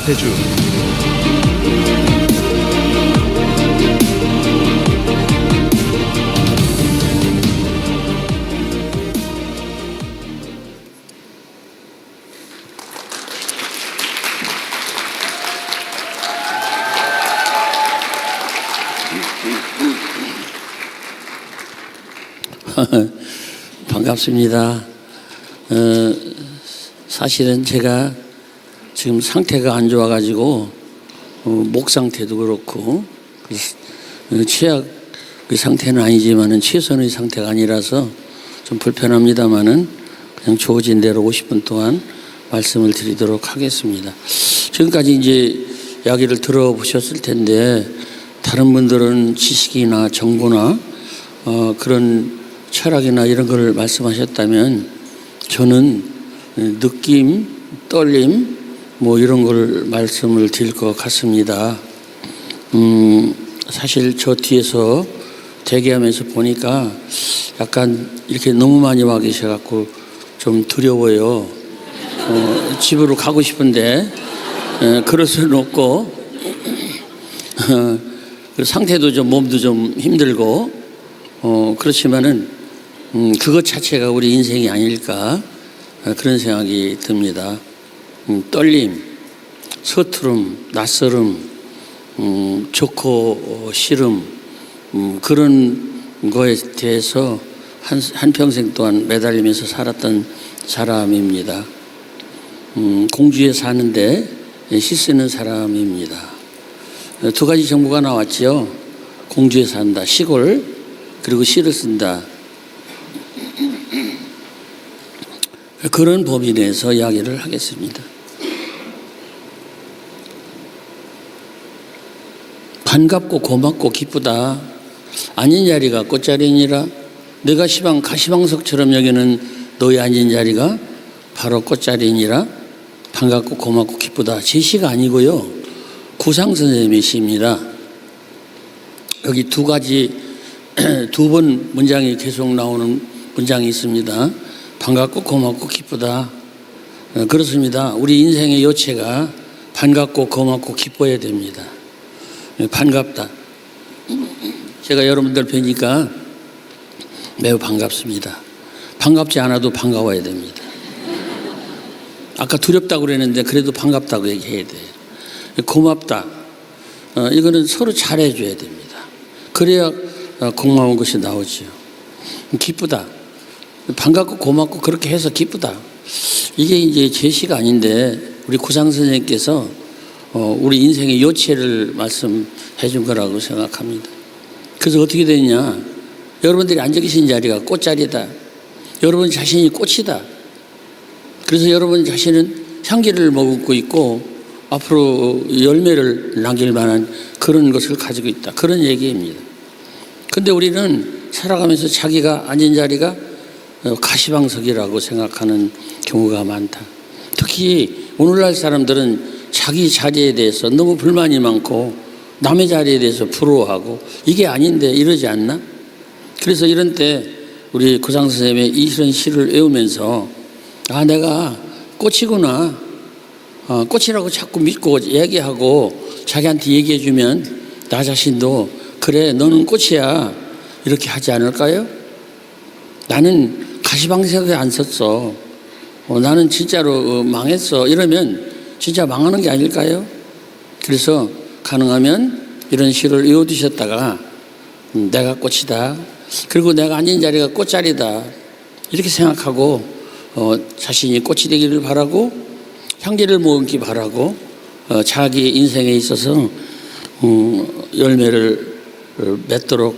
나태주. 반갑습니다. 사실은 제가 지금 상태가 안 좋아가지고 목 상태도 그렇고 최악 상태는 아니지만은 최선의 상태가 아니라서 좀 불편합니다만은 그냥 주어진 대로 50분 동안 말씀을 드리도록 하겠습니다. 지금까지 이제 이야기를 들어보셨을 텐데 다른 분들은 지식이나 정보나 그런 철학이나 이런 걸 말씀하셨다면 저는 느낌, 떨림 뭐 이런 걸 말씀을 드릴 것 같습니다. 사실 저 뒤에서 대기하면서 보니까 약간 이렇게 너무 많이 와 계셔갖고 좀 두려워요. 집으로 가고 싶은데 그럴 수는 없고 상태도 좀 몸도 좀 힘들고 그렇지만은 그것 자체가 우리 인생이 아닐까 그런 생각이 듭니다. 떨림, 서투름, 낯설음, 좋고 싫음 그런 거에 대해서 한평생 동안 매달리면서 살았던 사람입니다. 공주에 사는데 시 쓰는 사람입니다. 두 가지 정보가 나왔죠. 공주에 산다, 시골, 그리고 시를 쓴다. 그런 범위 내에서 이야기를 하겠습니다. 반갑고 고맙고 기쁘다. 앉은 자리가 꽃자리니라. 내가 시방 가시방석처럼 여기는 너의 앉은 자리가 바로 꽃자리니라. 반갑고 고맙고 기쁘다. 제 시가 아니고요. 구상 선생님의 시입니다. 여기 두 가지 두 번 문장이 계속 나오는 문장이 있습니다. 반갑고 고맙고 기쁘다. 그렇습니다. 우리 인생의 요체가 반갑고 고맙고 기뻐야 됩니다. 반갑다. 제가 여러분들 뵈니까 매우 반갑습니다. 반갑지 않아도 반가워야 됩니다. 아까 두렵다고 그랬는데 그래도 반갑다고 얘기해야 돼요. 고맙다. 이거는 서로 잘해줘야 됩니다. 그래야 고마운 것이 나오죠. 기쁘다. 반갑고 고맙고 그렇게 해서 기쁘다. 이게 이제 제 시가 아닌데 우리 구상 선생님께서 우리 인생의 요체를 말씀해 준 거라고 생각합니다. 그래서 어떻게 되냐? 여러분들이 앉아 계신 자리가 꽃자리다. 여러분 자신이 꽃이다. 그래서 여러분 자신은 향기를 머금고 있고 앞으로 열매를 남길 만한 그런 것을 가지고 있다. 그런 얘기입니다. 근데 우리는 살아가면서 자기가 앉은 자리가 가시방석이라고 생각하는 경우가 많다. 특히 오늘날 사람들은 자기 자리에 대해서 너무 불만이 많고 남의 자리에 대해서 부러워하고 이게 아닌데 이러지 않나? 그래서 이런 때 우리 구상 선생님의 이런 시를 외우면서 내가 꽃이구나. 꽃이라고 자꾸 믿고 얘기하고 자기한테 얘기해 주면 나 자신도 그래 너는 꽃이야 이렇게 하지 않을까요? 나는 가시방석에 안 섰어. 나는 진짜로 망했어. 이러면 진짜 망하는 게 아닐까요? 그래서 가능하면 이런 시를 외워두셨다가 내가 꽃이다. 그리고 내가 앉은 자리가 꽃자리다. 이렇게 생각하고 자신이 꽃이 되기를 바라고 향기를 모으기 바라고 자기 인생에 있어서 열매를 맺도록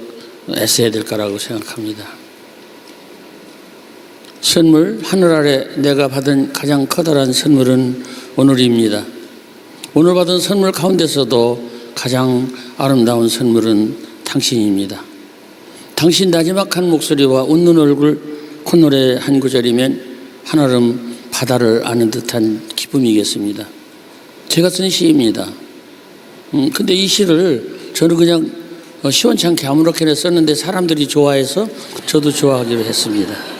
애써야 될 거라고 생각합니다. 선물, 하늘 아래 내가 받은 가장 커다란 선물은 오늘입니다. 오늘 받은 선물 가운데서도 가장 아름다운 선물은 당신입니다. 당신 나지막한 목소리와 웃는 얼굴, 콧노래 한 구절이면 한아름 바다를 아는 듯한 기쁨이겠습니다. 제가 쓴 시입니다. 근데 이 시를 저는 그냥 시원찮게 아무렇게나 썼는데 사람들이 좋아해서 저도 좋아하기로 했습니다.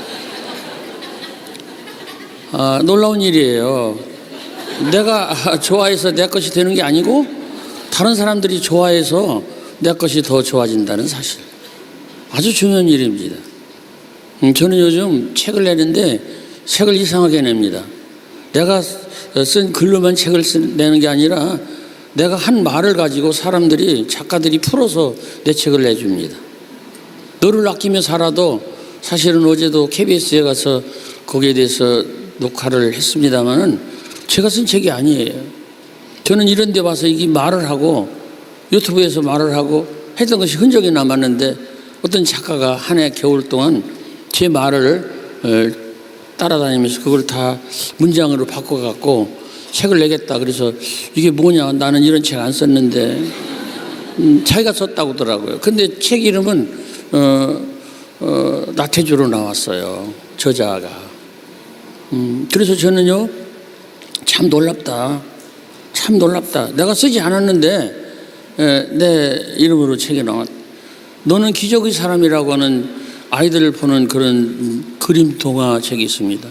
놀라운 일이에요. 내가 좋아해서 내 것이 되는 게 아니고 다른 사람들이 좋아해서 내 것이 더 좋아진다는 사실. 아주 중요한 일입니다. 저는 요즘 책을 내는데 책을 이상하게 냅니다. 내가 쓴 글로만 책을 내는 게 아니라 내가 한 말을 가지고 사람들이, 작가들이 풀어서 내 책을 내줍니다. 너를 아끼며 살아도 사실은 어제도 KBS에 가서 거기에 대해서 녹화를 했습니다마는 제가 쓴 책이 아니에요. 저는 이런 데 와서 이게 말을 하고 유튜브에서 말을 하고 했던 것이 흔적이 남았는데 어떤 작가가 한 해 겨울 동안 제 말을 따라다니면서 그걸 다 문장으로 바꿔갖고 책을 내겠다. 그래서 이게 뭐냐, 나는 이런 책 안 썼는데 자기가 썼다고 하더라고요. 근데 책 이름은 나태주로 나왔어요, 저자가. 그래서 저는요, 참 놀랍다. 참 놀랍다. 내가 쓰지 않았는데 내 이름으로 책이 나왔다. 너는 기적의 사람이라고 하는 아이들을 보는 그런 그림 동화책이 있습니다.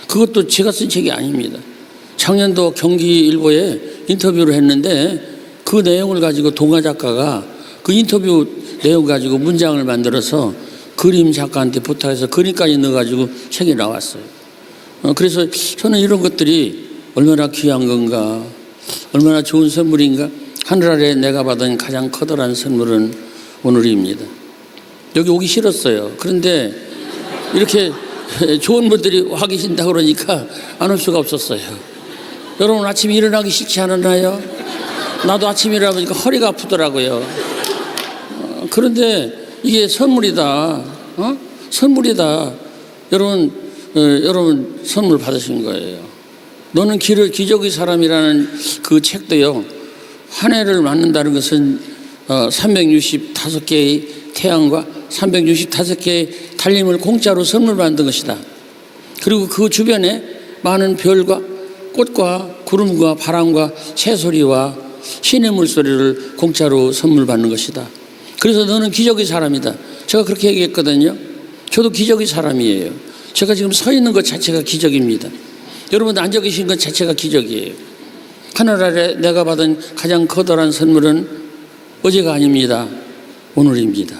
그것도 제가 쓴 책이 아닙니다. 작년도 경기일보에 인터뷰를 했는데 그 내용을 가지고 동화 작가가 그 인터뷰 내용 가지고 문장을 만들어서 그림 작가한테 부탁해서 그림까지 넣어가지고 책이 나왔어요. 그래서 저는 이런 것들이 얼마나 귀한 건가, 얼마나 좋은 선물인가. 하늘 아래 내가 받은 가장 커다란 선물은 오늘입니다. 여기 오기 싫었어요. 그런데 이렇게 좋은 분들이 와 계신다 그러니까 안 올 수가 없었어요. 여러분 아침에 일어나기 싫지 않았나요? 나도 아침에 일어나니까 허리가 아프더라고요. 그런데 이게 선물이다. 선물이다. 여러분 선물 받으신 거예요. 너는 기적의 사람이라는 그 책도요, 한 해를 맞는다는 것은 365개의 태양과 365개의 달림을 공짜로 선물 받은 것이다. 그리고 그 주변에 많은 별과 꽃과 구름과 바람과 새소리와 신의 물소리를 공짜로 선물 받는 것이다. 그래서 너는 기적의 사람이다. 제가 그렇게 얘기했거든요. 저도 기적의 사람이에요. 제가 지금 서 있는 것 자체가 기적입니다. 여러분 앉아 계신 것 자체가 기적이에요. 하늘 아래 내가 받은 가장 커다란 선물은 어제가 아닙니다. 오늘입니다.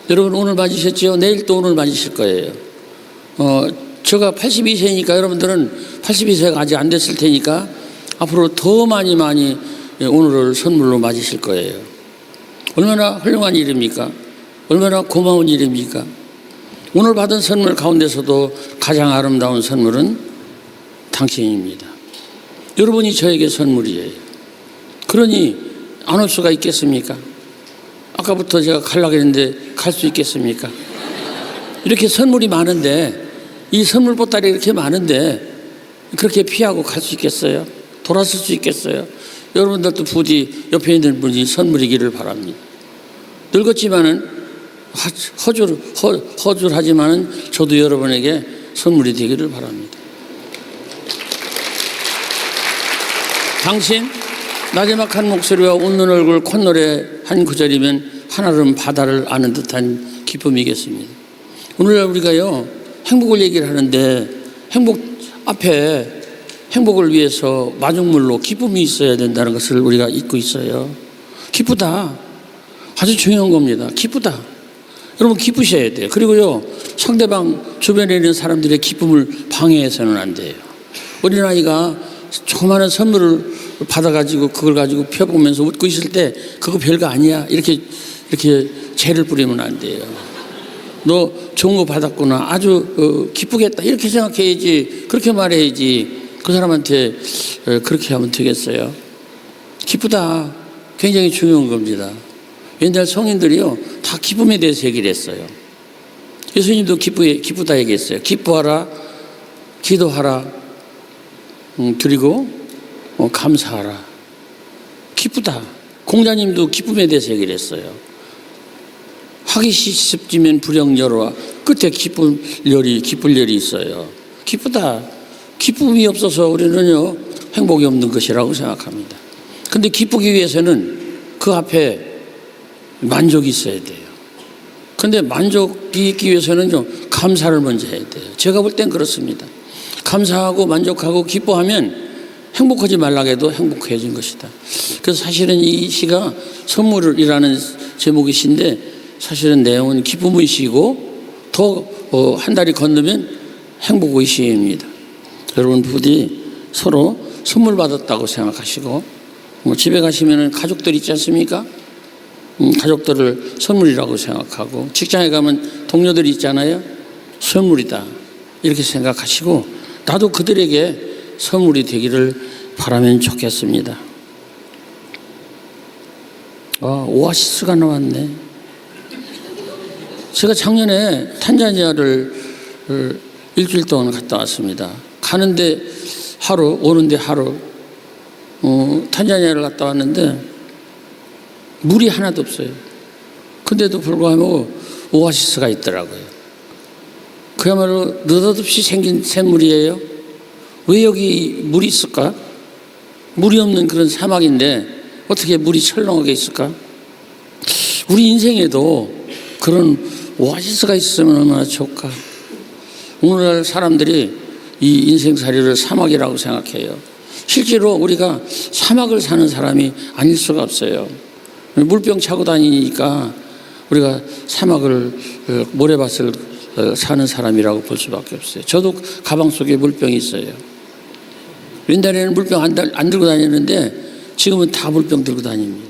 여러분 오늘 맞으셨죠? 내일 또 오늘 맞으실 거예요. 제가 82세니까 여러분들은 82세가 아직 안 됐을 테니까 앞으로 더 많이 오늘을 선물로 맞으실 거예요. 얼마나 훌륭한 일입니까? 얼마나 고마운 일입니까? 오늘 받은 선물 가운데서도 가장 아름다운 선물은 당신입니다. 여러분이 저에게 선물이에요. 그러니 안 올 수가 있겠습니까? 아까부터 제가 가려고 했는데 갈 수 있겠습니까? 이렇게 선물이 많은데, 이 선물 보따리 이렇게 많은데 그렇게 피하고 갈 수 있겠어요? 돌아설 수 있겠어요? 여러분들도 부디 옆에 있는 분이 선물이기를 바랍니다. 늙었지만은 허술하지만은 저도 여러분에게 선물이 되기를 바랍니다. 당신 나지막한 목소리와 웃는 얼굴 콧노래 한 구절이면 한아름 바다를 아는 듯한 기쁨이겠습니다. 오늘날 우리가요, 행복을 얘기를 하는데 행복 앞에 행복을 위해서 마중물로 기쁨이 있어야 된다는 것을 우리가 잊고 있어요. 기쁘다. 아주 중요한 겁니다. 기쁘다. 여러분 기쁘셔야 돼요. 그리고요, 상대방 주변에 있는 사람들의 기쁨을 방해해서는 안 돼요. 어린아이가 조그마한 선물을 받아가지고 그걸 가지고 펴보면서 웃고 있을 때 그거 별거 아니야. 이렇게 재를 뿌리면 안 돼요. 너 좋은 거 받았구나. 아주 기쁘겠다. 이렇게 생각해야지. 그렇게 말해야지. 그 사람한테 그렇게 하면 되겠어요. 기쁘다. 굉장히 중요한 겁니다. 옛날 성인들이요, 다 기쁨에 대해서 얘기를 했어요. 예수님도 기쁘다 얘기했어요. 기뻐하라, 기도하라, 그리고 감사하라. 기쁘다. 공자님도 기쁨에 대해서 얘기를 했어요. 하기 싶지면 불행여로와 끝에 기쁠 열이 있어요. 기쁘다. 기쁨이 없어서 우리는요, 행복이 없는 것이라고 생각합니다. 근데 기쁘기 위해서는 그 앞에 만족이 있어야 돼요. 근데 만족이 있기 위해서는 좀 감사를 먼저 해야 돼요. 제가 볼 땐 그렇습니다. 감사하고 만족하고 기뻐하면 행복하지 말라고 해도 행복해진 것이다. 그래서 사실은 이 시가 선물이라는 제목의 시인데 사실은 내용은 기쁨의 시이고 더 한 달이 건너면 행복의 시입니다. 여러분 부디 서로 선물 받았다고 생각하시고 집에 가시면 가족들 있지 않습니까? 가족들을 선물이라고 생각하고 직장에 가면 동료들이 있잖아요. 선물이다 이렇게 생각하시고 나도 그들에게 선물이 되기를 바라면 좋겠습니다. 오아시스가 나왔네. 제가 작년에 탄자니아를 일주일 동안 갔다 왔습니다. 가는데 하루 오는데 하루 탄자니아를 갔다 왔는데 물이 하나도 없어요. 근데도 불구하고 오아시스가 있더라고요. 그야말로 느닷없이 생긴 샘물이에요. 왜 여기 물이 있을까? 물이 없는 그런 사막인데 어떻게 물이 철렁하게 있을까? 우리 인생에도 그런 오아시스가 있으면 얼마나 좋을까? 오늘날 사람들이 이 인생살이를 사막이라고 생각해요. 실제로 우리가 사막을 사는 사람이 아닐 수가 없어요. 물병 차고 다니니까 우리가 사막을 모래밭을 사는 사람이라고 볼 수밖에 없어요. 저도 가방 속에 물병이 있어요. 옛날에는 물병 안 들고 다녔는데 지금은 다 물병 들고 다닙니다.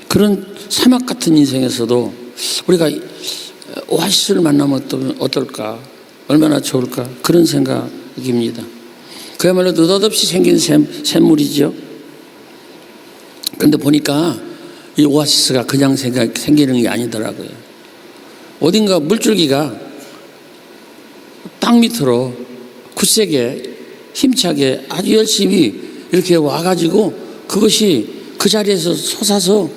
그런 사막 같은 인생에서도 우리가 오아시스를 만나면 어떨까? 얼마나 좋을까? 그런 생각입니다. 그야말로 느닷없이 생긴 샘물이죠. 그런데 보니까 이 오아시스가 그냥 생기는 게 아니더라고요. 어딘가 물줄기가 땅 밑으로 굳세게 힘차게 아주 열심히 이렇게 와가지고 그것이 그 자리에서 솟아서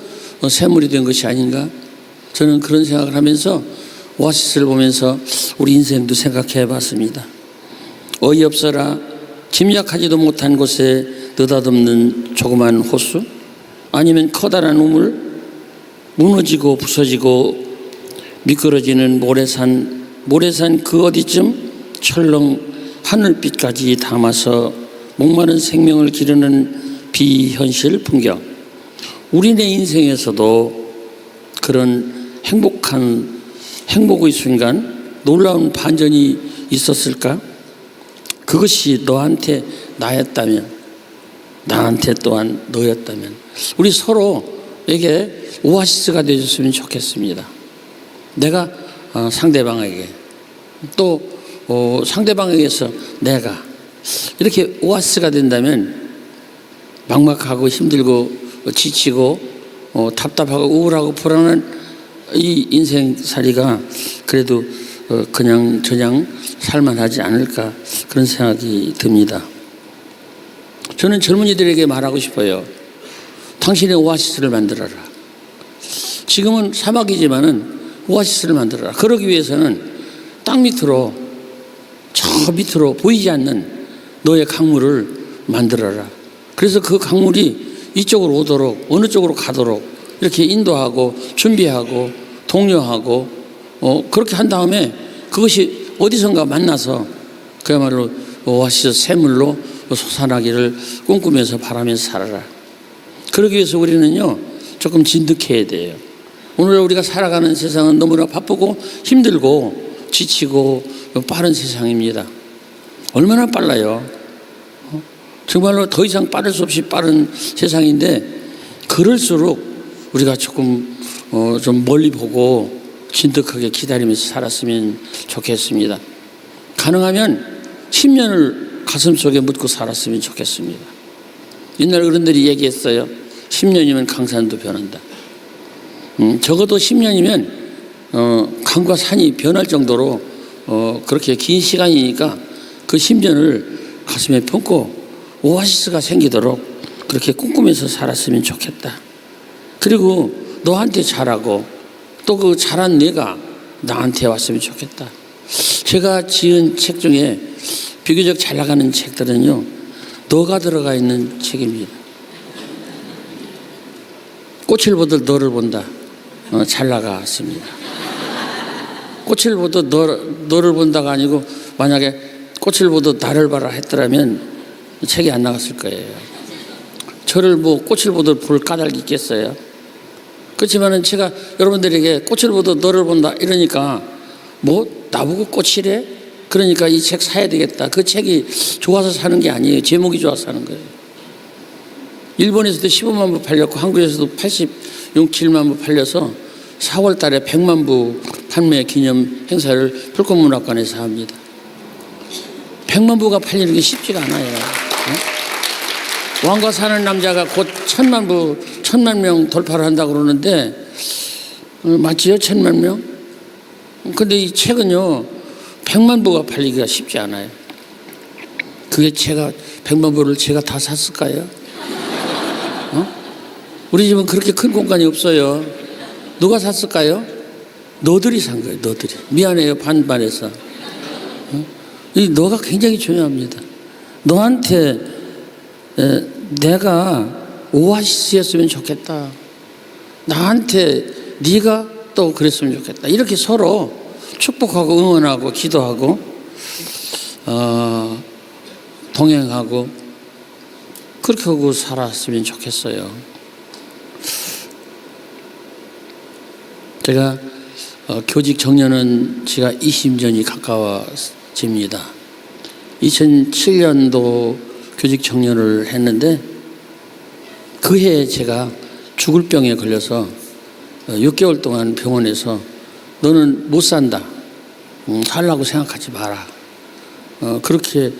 샘물이 된 것이 아닌가? 저는 그런 생각을 하면서 오아시스를 보면서 우리 인생도 생각해 봤습니다. 어이없어라 짐작하지도 못한 곳에 느닷없는 조그만 호수, 아니면 커다란 우물, 무너지고 부서지고 미끄러지는 모래산 그 어디쯤 철렁 하늘빛까지 담아서 목마른 생명을 기르는 비현실 풍경. 우리네 인생에서도 그런 행복의 순간, 놀라운 반전이 있었을까? 그것이 너한테 나였다면, 나한테 또한 너였다면 우리 서로에게 오아시스가 되어줬으면 좋겠습니다. 내가 상대방에게 또 상대방에게서 내가 이렇게 오아시스가 된다면 막막하고 힘들고 지치고 답답하고 우울하고 불안한 이 인생살이가 그래도 그냥 저냥 살만하지 않을까 그런 생각이 듭니다. 저는 젊은이들에게 말하고 싶어요. 당신의 오아시스를 만들어라. 지금은 사막이지만은 오아시스를 만들어라. 그러기 위해서는 땅 밑으로 저 밑으로 보이지 않는 너의 강물을 만들어라. 그래서 그 강물이 이쪽으로 오도록 어느 쪽으로 가도록 이렇게 인도하고 준비하고 독려하고 그렇게 한 다음에 그것이 어디선가 만나서 그야말로 오아시스 샘물로 솟아나기를 꿈꾸면서 바라면서 살아라. 그러기 위해서 우리는요 조금 진득해야 돼요. 오늘 우리가 살아가는 세상은 너무나 바쁘고 힘들고 지치고 빠른 세상입니다. 얼마나 빨라요. 정말로 더 이상 빠를 수 없이 빠른 세상인데 그럴수록 우리가 조금 좀 멀리 보고 진득하게 기다리면서 살았으면 좋겠습니다. 가능하면 10년을 가슴속에 묻고 살았으면 좋겠습니다. 옛날 어른들이 얘기했어요. 10년이면 강산도 변한다. 적어도 10년이면 강과 산이 변할 정도로 그렇게 긴 시간이니까 그 10년을 가슴에 품고 오아시스가 생기도록 그렇게 꿈꾸면서 살았으면 좋겠다. 그리고 너한테 잘하고 또 그 잘한 내가 나한테 왔으면 좋겠다. 제가 지은 책 중에 비교적 잘 나가는 책들은요 너가 들어가 있는 책입니다. 꽃을 보듯 너를 본다. 잘 나갔습니다. 꽃을 보듯 너를 본다가 아니고 만약에 꽃을 보듯 나를 봐라 했더라면 책이 안 나갔을 거예요. 저를 뭐 꽃을 보듯 볼 까닭이 있겠어요. 그렇지만은 제가 여러분들에게 꽃을 보듯 너를 본다 이러니까 뭐 나보고 꽃이래? 그러니까 이 책 사야 되겠다. 그 책이 좋아서 사는 게 아니에요. 제목이 좋아서 사는 거예요. 일본에서도 15만 부 팔렸고 한국에서도 87만 부 팔려서 4월 달에 100만 부 판매 기념 행사를 불꽃문학관에서 합니다. 100만 부가 팔리는 게 쉽지가 않아요. 왕과 사는 남자가 곧 1000만 부, 1000만 명 돌파를 한다고 그러는데 맞지요? 1000만 명? 근데 이 책은요 100만 부가 팔리기가 쉽지 않아요. 그게 제가 100만 부를 제가 다 샀을까요? 우리 집은 그렇게 큰 공간이 없어요. 누가 샀을까요? 너들이 산 거예요. 너들이. 미안해요. 반반해서. 이 너가 굉장히 중요합니다. 너한테 내가 오아시스였으면 좋겠다. 나한테 네가 또 그랬으면 좋겠다. 이렇게 서로 축복하고 응원하고 기도하고 동행하고 그렇게 하고 살았으면 좋겠어요. 제가 교직 정년은 제가 20년이 가까워집니다. 2007년도 교직 정년을 했는데 그 해에 제가 죽을 병에 걸려서 6개월 동안 병원에서 너는 못 산다. 살라고 생각하지 마라. 그렇게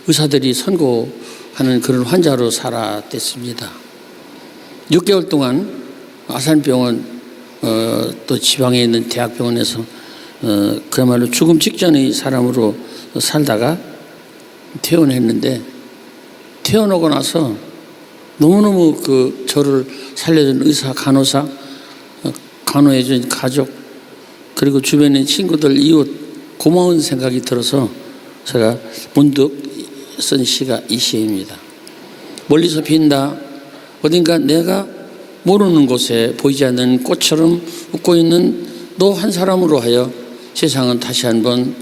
의사들이 선고하는 그런 환자로 살아댔습니다. 6개월 동안 아산병원 또 지방에 있는 대학병원에서 그야말로 죽음 직전의 사람으로 살다가 퇴원했는데 퇴원하고 나서 너무너무 저를 살려준 의사, 간호사, 간호해준 가족 그리고 주변에 친구들, 이웃 고마운 생각이 들어서 제가 문득 쓴 시가 이 시입니다. 멀리서 빈다 어딘가 내가 모르는 곳에 보이지 않는 꽃처럼 웃고 있는 너 한 사람으로 하여 세상은 다시 한번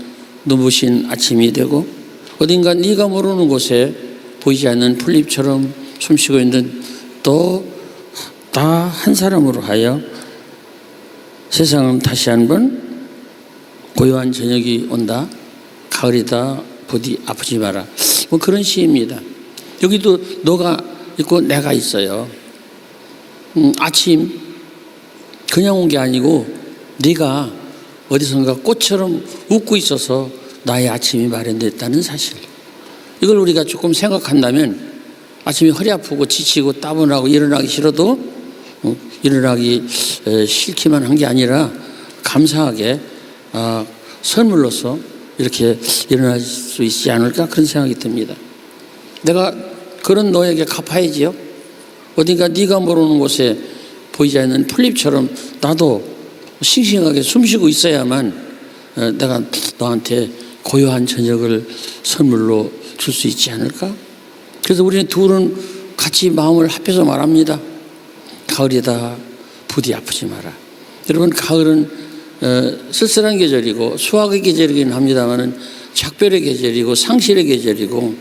눈부신 아침이 되고 어딘가 네가 모르는 곳에 보이지 않는 풀잎처럼 숨쉬고 있는 또 나 한 사람으로 하여 세상은 다시 한번 고요한 저녁이 온다. 가을이다. 부디 아프지 마라. 뭐 그런 시입니다. 여기도 너가 있고 내가 있어요. 아침 그냥 온 게 아니고 네가 어디선가 꽃처럼 웃고 있어서 나의 아침이 마련됐다는 사실. 이걸 우리가 조금 생각한다면 아침에 허리 아프고 지치고 따분하고 일어나기 싫어도 일어나기 싫기만 한 게 아니라 감사하게 선물로서 이렇게 일어날 수 있지 않을까 그런 생각이 듭니다. 내가 그런 너에게 갚아야지요. 어딘가 네가 모르는 곳에 보이지 않는 풀잎처럼 나도 싱싱하게 숨쉬고 있어야만 내가 너한테 고요한 저녁을 선물로 줄 수 있지 않을까? 그래서 우리는 둘은 같이 마음을 합해서 말합니다. 가을이다. 부디 아프지 마라. 여러분 가을은 쓸쓸한 계절이고 수확의 계절이긴 합니다만은 작별의 계절이고 상실의 계절이고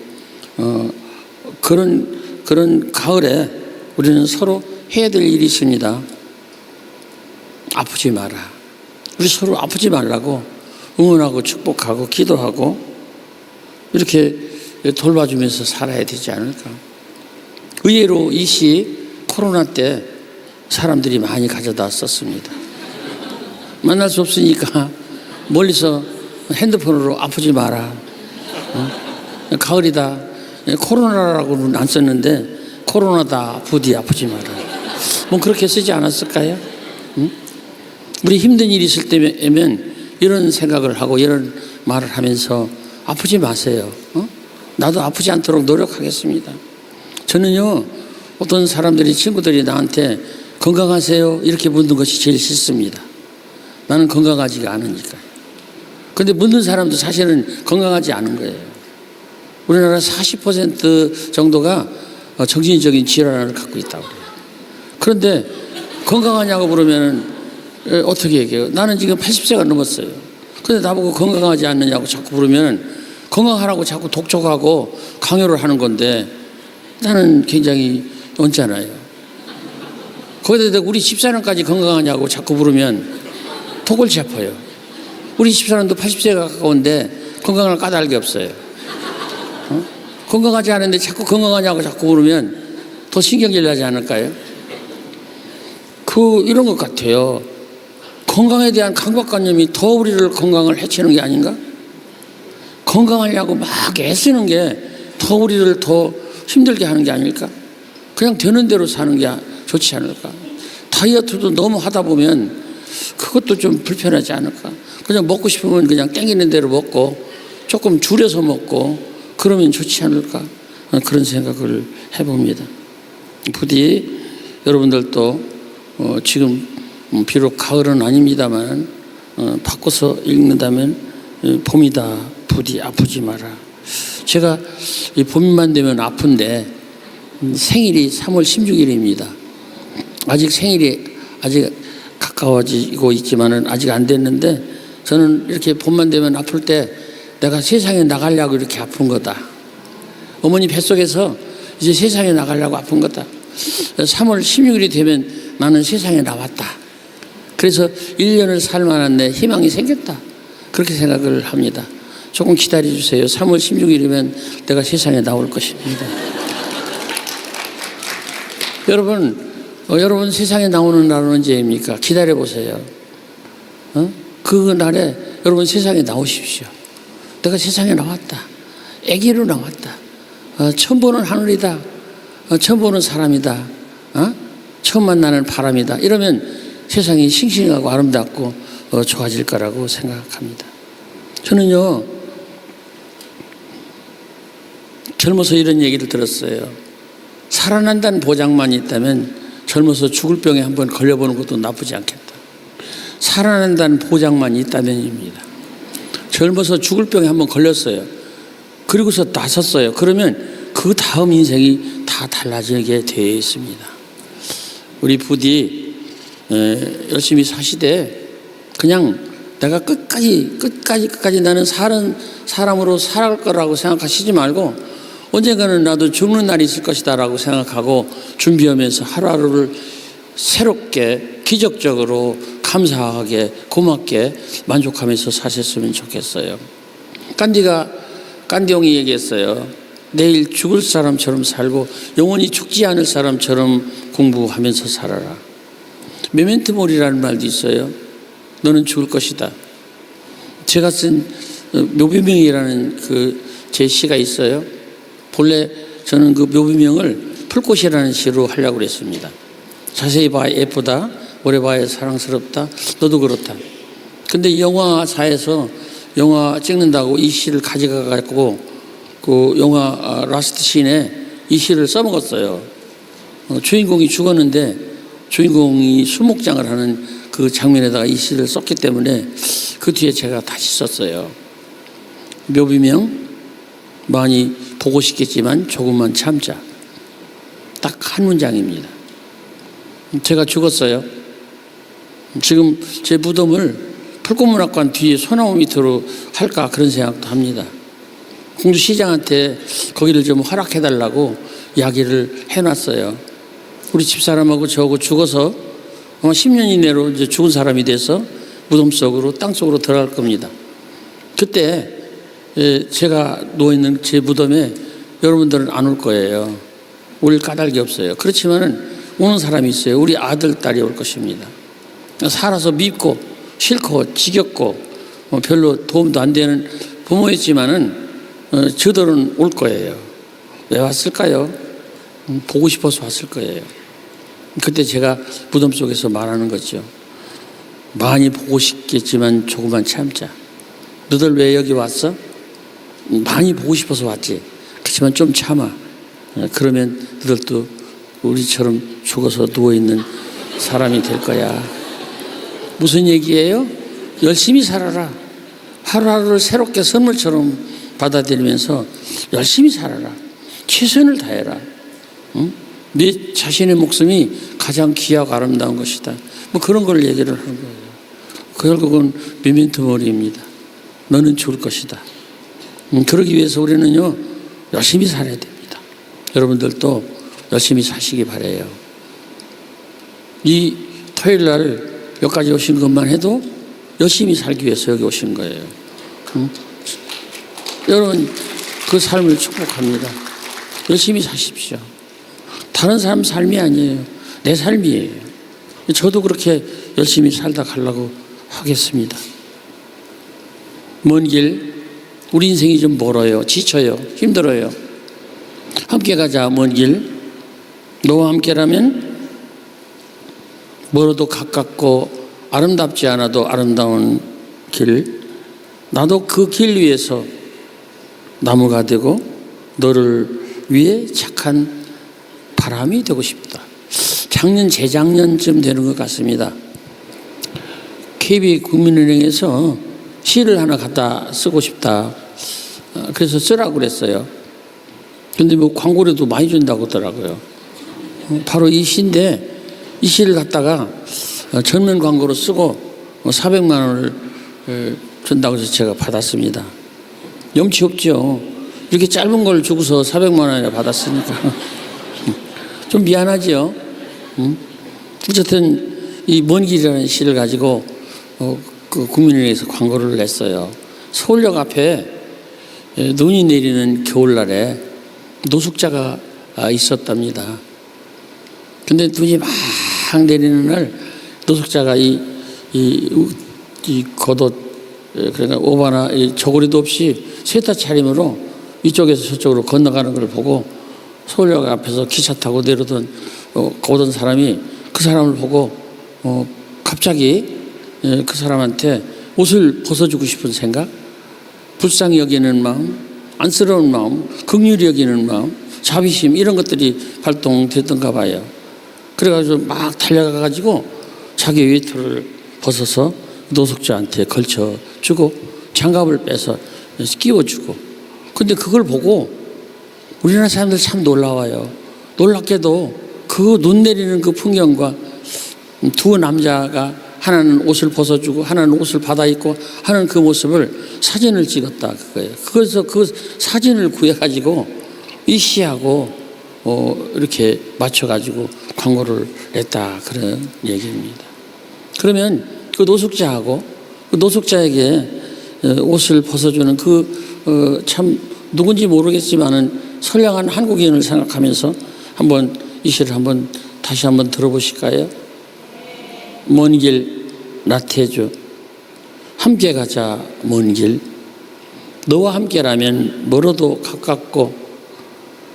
그런 가을에 우리는 서로 해야 될 일이 있습니다. 아프지 마라. 우리 서로 아프지 말라고 응원하고 축복하고 기도하고 이렇게 돌봐주면서 살아야 되지 않을까. 의외로 이 시 코로나 때 사람들이 많이 가져다 썼습니다. 만날 수 없으니까 멀리서 핸드폰으로 아프지 마라. 가을이다. 코로나라고는 안 썼는데 코로나다. 부디 아프지 마라. 뭐 그렇게 쓰지 않았을까요? 우리 힘든 일이 있을 때면 이런 생각을 하고 이런 말을 하면서 아프지 마세요. 나도 아프지 않도록 노력하겠습니다. 저는요 어떤 사람들이 친구들이 나한테 건강하세요 이렇게 묻는 것이 제일 싫습니다. 나는 건강하지가 않으니까. 근데 묻는 사람도 사실은 건강하지 않은 거예요. 우리나라 40% 정도가 정신적인 질환을 갖고 있다고 그래요. 그런데 건강하냐고 물으면 어떻게 얘기해요? 나는 지금 80세가 넘었어요. 근데 나보고 건강하지 않느냐고 자꾸 물으면 건강하라고 자꾸 독촉하고 강요를 하는 건데 나는 굉장히 언짢아요. 거기다 대고 우리 집사람까지 건강하냐고 자꾸 물으면 톡을 잡아요. 우리 집사람도 80세가 가까운데 건강을 까닭을 게 없어요. 건강하지 않은데 자꾸 건강하냐고 자꾸 물으면 더 신경질 나지 않을까요? 이런 것 같아요. 건강에 대한 강박관념이 더 우리를 건강을 해치는 게 아닌가? 건강하려고 막 애쓰는 게 더 우리를 더 힘들게 하는 게 아닐까? 그냥 되는 대로 사는 게 좋지 않을까? 다이어트도 너무 하다 보면 그것도 좀 불편하지 않을까? 그냥 먹고 싶으면 그냥 땡기는 대로 먹고 조금 줄여서 먹고 그러면 좋지 않을까? 그런 생각을 해봅니다. 부디 여러분들도 지금 비록 가을은 아닙니다만 바꿔서 읽는다면 봄이다. 부디 아프지 마라. 제가 이 봄만 되면 아픈데 생일이 3월 16일입니다. 아직 생일이 아직 가까워지고 있지만은 아직 안 됐는데 저는 이렇게 봄만 되면 아플 때 내가 세상에 나가려고 이렇게 아픈 거다. 어머니 뱃속에서 이제 세상에 나가려고 아픈 거다. 3월 16일이 되면 나는 세상에 나왔다. 그래서 1년을 살 만한 내 희망이 생겼다. 그렇게 생각을 합니다. 조금 기다려 주세요. 3월 16일이면 내가 세상에 나올 것입니다. 여러분 세상에 나오는 날은 언제입니까? 기다려 보세요. 그 날에 여러분 세상에 나오십시오. 내가 세상에 나왔다. 아기로 나왔다. 처음 보는 하늘이다. 처음 보는 사람이다. 처음 만나는 바람이다. 이러면 세상이 싱싱하고 아름답고 좋아질 거라고 생각합니다. 저는요, 젊어서 이런 얘기를 들었어요. 살아난다는 보장만 있다면 젊어서 죽을 병에 한번 걸려보는 것도 나쁘지 않겠다. 살아난다는 보장만 있다면입니다. 젊어서 죽을 병에 한번 걸렸어요. 그리고서 나섰어요. 그러면 그 다음 인생이 다 달라지게 되어 있습니다. 우리 부디 열심히 사시되 그냥 내가 끝까지 나는 사람으로 살아갈 거라고 생각하시지 말고 언젠가는 나도 죽는 날이 있을 것이다 라고 생각하고 준비하면서 하루하루를 새롭게 기적적으로 감사하게 고맙게 만족하면서 사셨으면 좋겠어요. 간디용이 얘기했어요. 내일 죽을 사람처럼 살고 영원히 죽지 않을 사람처럼 공부하면서 살아라. 메멘토 모리라는 말도 있어요. 너는 죽을 것이다. 제가 쓴 묘비명이라는 제 시가 있어요. 본래 저는 그 묘비명을 풀꽃이라는 시로 하려고 그랬습니다. 자세히 봐야 예쁘다. 오래 봐야 사랑스럽다. 너도 그렇다. 근데 영화사에서 영화 찍는다고 이 시를 가져가고 그 영화 라스트 씬에 이 시를 써먹었어요. 주인공이 죽었는데 주인공이 수목장을 하는 그 장면에다가 이 시를 썼기 때문에 그 뒤에 제가 다시 썼어요. 묘비명 많이 보고 싶겠지만 조금만 참자. 딱 한 문장입니다. 제가 죽었어요. 지금 제 무덤을 풀꽃문학관 뒤에 소나무 밑으로 할까 그런 생각도 합니다. 공주시장한테 거기를 좀 허락해달라고 이야기를 해놨어요. 우리 집사람하고 저하고 죽어서 아마 10년 이내로 이제 죽은 사람이 돼서 무덤 속으로 땅속으로 들어갈 겁니다. 그때 제가 누워있는 제 무덤에 여러분들은 안 올 거예요. 올 까닭이 없어요. 그렇지만은 오는 사람이 있어요. 우리 아들, 딸이 올 것입니다. 살아서 밉고 싫고 지겹고 별로 도움도 안 되는 부모였지만은 저들은 올 거예요. 왜 왔을까요? 보고 싶어서 왔을 거예요. 그때 제가 무덤 속에서 말하는 거죠. 많이 보고 싶겠지만 조금만 참자. 너들 왜 여기 왔어? 많이 보고 싶어서 왔지. 그렇지만 좀 참아. 그러면 너들도 우리처럼 죽어서 누워있는 사람이 될 거야. 무슨 얘기예요? 열심히 살아라. 하루하루를 새롭게 선물처럼 받아들이면서 열심히 살아라. 최선을 다해라. 응? 네 자신의 목숨이 가장 귀하고 아름다운 것이다. 뭐 그런 걸 얘기를 하는 거예요. 결국은 메멘토 모리입니다. 너는 죽을 것이다. 그러기 위해서 우리는요, 열심히 살아야 됩니다. 여러분들도 열심히 사시기 바라요. 이 토요일 날 여기까지 오신 것만 해도 열심히 살기 위해서 여기 오신 거예요. 여러분, 그 삶을 축복합니다. 열심히 사십시오. 다른 사람 삶이 아니에요. 내 삶이에요. 저도 그렇게 열심히 살다 가려고 하겠습니다. 먼 길, 우리 인생이 좀 멀어요. 지쳐요. 힘들어요. 함께 가자, 먼 길. 너와 함께라면 멀어도 가깝고 아름답지 않아도 아름다운 길. 나도 그 길 위에서 나무가 되고 너를 위해 착한 바람이 되고 싶다. 작년, 재작년쯤 되는 것 같습니다. KB국민은행에서 시를 하나 갖다 쓰고 싶다. 그래서 쓰라고 그랬어요. 근데 뭐 광고료도 많이 준다고 하더라고요. 바로 이 시인데, 이 시를 갖다가 전면 광고로 쓰고 400만 원을 준다고 해서 제가 받았습니다. 염치 없죠. 이렇게 짧은 걸 주고서 400만 원이나 받았으니까 좀 미안하죠. 어쨌든 이 먼 길이라는 시를 가지고 그 국민은행에서 광고를 냈어요. 서울역 앞에 눈이 내리는 겨울날에 노숙자가 있었답니다. 근데 눈이 막 내리는 날 노숙자가 이 겉옷, 그러니까 오바나 저고리도 없이 세타 차림으로 이쪽에서 저쪽으로 건너가는 걸 보고 서울역 앞에서 기차 타고 내려오던 오던 사람이 그 사람을 보고 갑자기 그 사람한테 옷을 벗어주고 싶은 생각, 불쌍히 여기는 마음, 안쓰러운 마음, 긍휼히 여기는 마음, 자비심, 이런 것들이 발동됐던가 봐요. 그래가지고 막 달려가가지고 자기 외투를 벗어서 노숙자한테 걸쳐주고 장갑을 빼서 끼워주고. 근데 그걸 보고 우리나라 사람들 참 놀라워요. 놀랍게도 그 눈 내리는 그 풍경과 두 남자가 하나는 옷을 벗어주고 하나는 옷을 받아 입고 하는 그 모습을 사진을 찍었다, 그거예요. 그래서 그 사진을 구해가지고 이 시하고 이렇게 맞춰가지고 광고를 냈다, 그런 얘기입니다. 그러면 그 노숙자하고 그 노숙자에게 옷을 벗어주는 참 누군지 모르겠지만은 선량한 한국인을 생각하면서 한번 이 시를 다시 한번 들어보실까요? 먼 길 나태주. 함께 가자, 먼 길. 너와 함께라면 멀어도 가깝고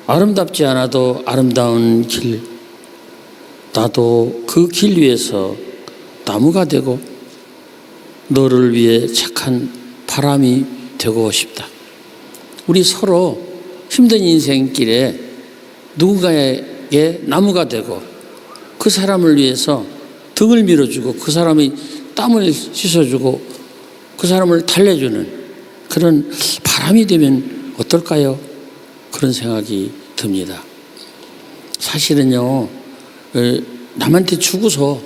아름답지 않아도 아름다운 길. 나도 그 길 위에서 나무가 되고 너를 위해 착한 바람이 되고 싶다. 우리 서로 힘든 인생길에 누군가에게 나무가 되고 그 사람을 위해서 등을 밀어주고 그 사람이 땀을 씻어주고 그 사람을 달래주는 그런 바람이 되면 어떨까요? 그런 생각이 듭니다. 사실은요, 남한테 주고서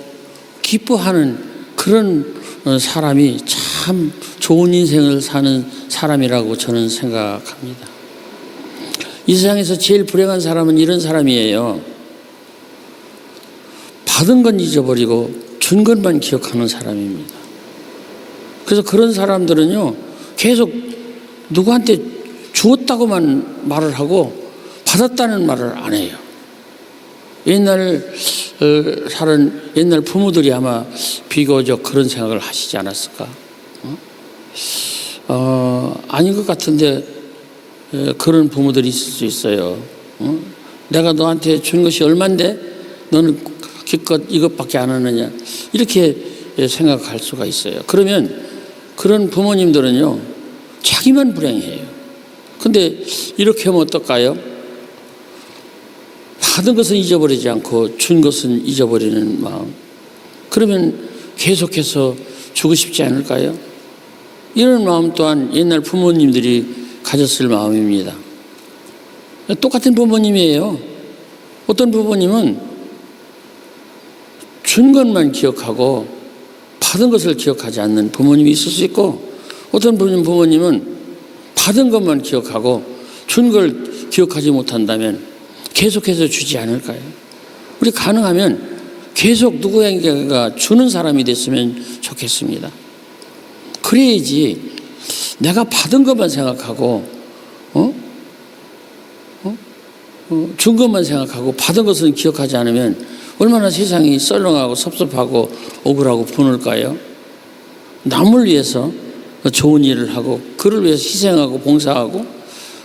기뻐하는 그런 사람이 참 좋은 인생을 사는 사람이라고 저는 생각합니다. 이 세상에서 제일 불행한 사람은 이런 사람이에요. 받은 건 잊어버리고 준 것만 기억하는 사람입니다. 그래서 그런 사람들은요, 계속 누구한테 주었다고만 말을 하고 받았다는 말을 안 해요. 옛날 부모들이 아마 비교적 그런 생각을 하시지 않았을까? 아닌 것 같은데 그런 부모들이 있을 수 있어요. 내가 너한테 준 것이 얼만데 너는 기껏 이것밖에 안 하느냐, 이렇게 생각할 수가 있어요. 그러면 그런 부모님들은요, 자기만 불행해요. 근데 이렇게 하면 어떨까요? 받은 것은 잊어버리지 않고 준 것은 잊어버리는 마음. 그러면 계속해서 주고 싶지 않을까요? 이런 마음 또한 옛날 부모님들이 가졌을 마음입니다. 똑같은 부모님이에요. 어떤 부모님은 준 것만 기억하고 받은 것을 기억하지 않는 부모님이 있을 수 있고, 어떤 부모님은 받은 것만 기억하고 준 걸 기억하지 못한다면 계속해서 주지 않을까요? 우리 가능하면 계속 누구에게가 주는 사람이 됐으면 좋겠습니다. 그래야지 내가 받은 것만 생각하고 준 것만 생각하고 받은 것은 기억하지 않으면 얼마나 세상이 썰렁하고 섭섭하고 억울하고 분할까요? 남을 위해서 좋은 일을 하고 그를 위해서 희생하고 봉사하고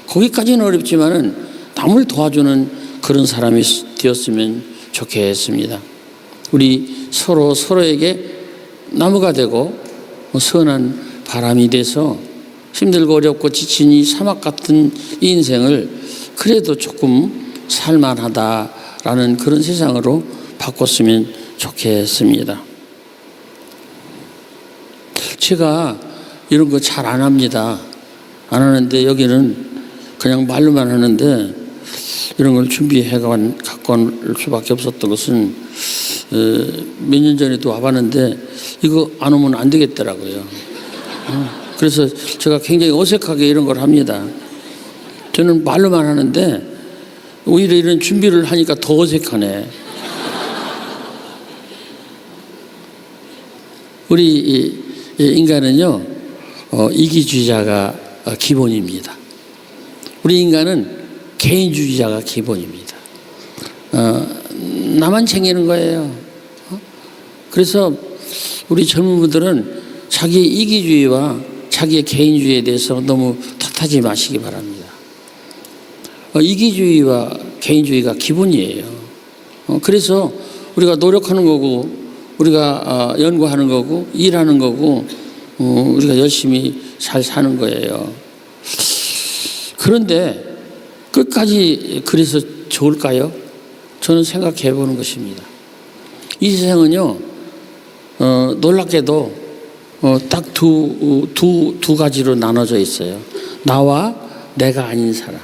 거기까지는 어렵지만은 남을 도와주는 그런 사람이 되었으면 좋겠습니다. 우리 서로에게 나무가 되고 선한 바람이 돼서 힘들고 어렵고 지친 이 사막 같은 이 인생을 그래도 조금 살만하다라는 그런 세상으로 바꿨으면 좋겠습니다. 제가 이런 거 잘 안 합니다. 안 하는데 여기는 그냥 말로만 하는데 이런 걸 준비해 갖고 올 수밖에 없었던 것은 몇 년 전에도 와봤는데 이거 안 오면 안 되겠더라고요. 그래서 제가 굉장히 어색하게 이런 걸 합니다. 저는 말로만 하는데 오히려 이런 준비를 하니까 더 어색하네. 우리 인간은요, 이기주의자가 기본입니다. 우리 인간은 개인주의자가 기본입니다. 나만 챙기는 거예요. 그래서 우리 젊은 분들은 자기의 이기주의와 자기의 개인주의에 대해서 너무 탓하지 마시기 바랍니다. 이기주의와 개인주의가 기본이에요. 그래서 우리가 노력하는 거고 우리가 연구하는 거고 일하는 거고 우리가 열심히 잘 사는 거예요. 그런데 끝까지 그래서 좋을까요? 저는 생각해 보는 것입니다. 이 세상은요, 놀랍게도 딱 두 가지로 나눠져 있어요. 나와 내가 아닌 사람.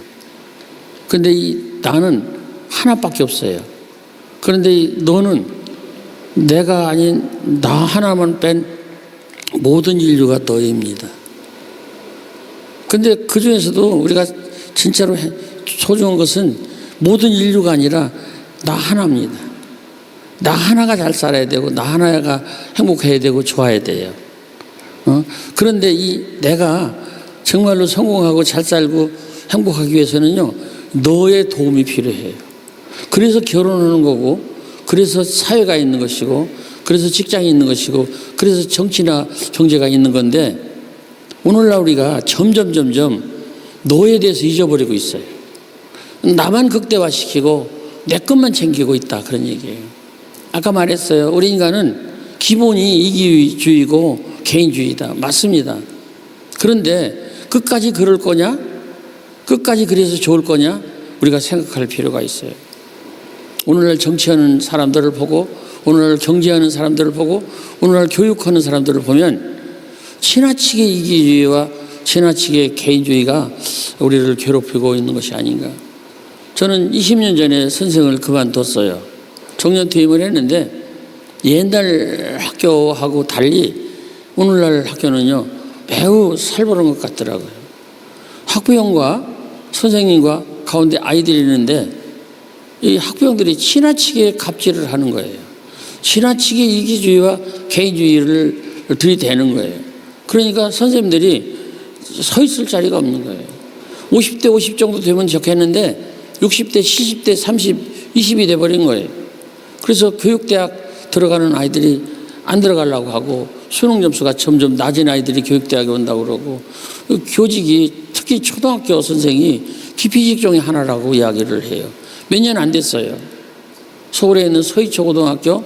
그런데 이 나는 하나밖에 없어요. 그런데 이 너는 내가 아닌 나 하나만 뺀 모든 인류가 너입니다. 그런데 그 중에서도 우리가 진짜로 소중한 것은 모든 인류가 아니라 나 하나입니다. 나 하나가 잘 살아야 되고 나 하나가 행복해야 되고 좋아야 돼요. 그런데 이 내가 정말로 성공하고 잘 살고 행복하기 위해서는요, 너의 도움이 필요해요. 그래서 결혼하는 거고, 그래서 사회가 있는 것이고, 그래서 직장이 있는 것이고, 그래서 정치나 경제가 있는 건데, 오늘날 우리가 점점 너에 대해서 잊어버리고 있어요. 나만 극대화시키고 내 것만 챙기고 있다, 그런 얘기예요. 아까 말했어요. 우리 인간은 기본이 이기주의고 개인주의다. 맞습니다. 그런데 끝까지 그럴 거냐? 끝까지 그래서 좋을 거냐? 우리가 생각할 필요가 있어요. 오늘날 정치하는 사람들을 보고, 오늘날 경제하는 사람들을 보고, 오늘날 교육하는 사람들을 보면 지나치게 이기주의와 지나치게 개인주의가 우리를 괴롭히고 있는 것이 아닌가. 저는 20년 전에 선생을 그만뒀어요. 정년퇴임을 했는데 옛날 학교하고 달리 오늘날 학교는요, 매우 살벌한 것 같더라고요. 학부형과 선생님과 가운데 아이들이 있는데 이 학부형들이 지나치게 갑질을 하는 거예요. 지나치게 이기주의와 개인주의를 들이대는 거예요. 그러니까 선생님들이 서 있을 자리가 없는 거예요. 50대 50 정도 되면 좋겠는데 60대 70대 30, 20이 돼버린 거예요. 그래서 교육대학 들어가는 아이들이 안 들어가려고 하고 수능 점수가 점점 낮은 아이들이 교육대학에 온다고 그러고, 교직이 특히 초등학교 선생이 기피직 중에 하나라고 이야기를 해요. 몇 년 안 됐어요. 서울에 있는 서희초고등학교,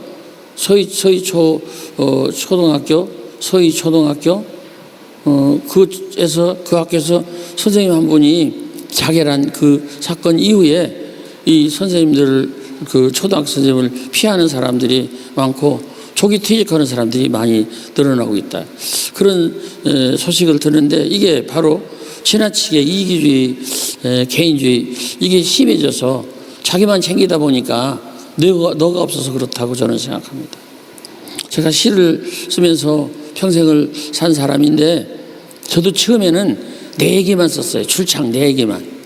초등학교, 서희초등학교, 그 학교에서 선생님 한 분이 자결한 그 사건 이후에 이 선생님들을, 그 초등학교 선생님을 피하는 사람들이 많고 조기 퇴직하는 사람들이 많이 늘어나고 있다. 그런 소식을 듣는데 이게 바로 지나치게 이기주의, 개인주의, 이게 심해져서 자기만 챙기다 보니까 너가 없어서 그렇다고 저는 생각합니다. 제가 시를 쓰면서 평생을 산 사람인데 저도 처음에는 내 얘기만 썼어요. 출창 내 얘기만.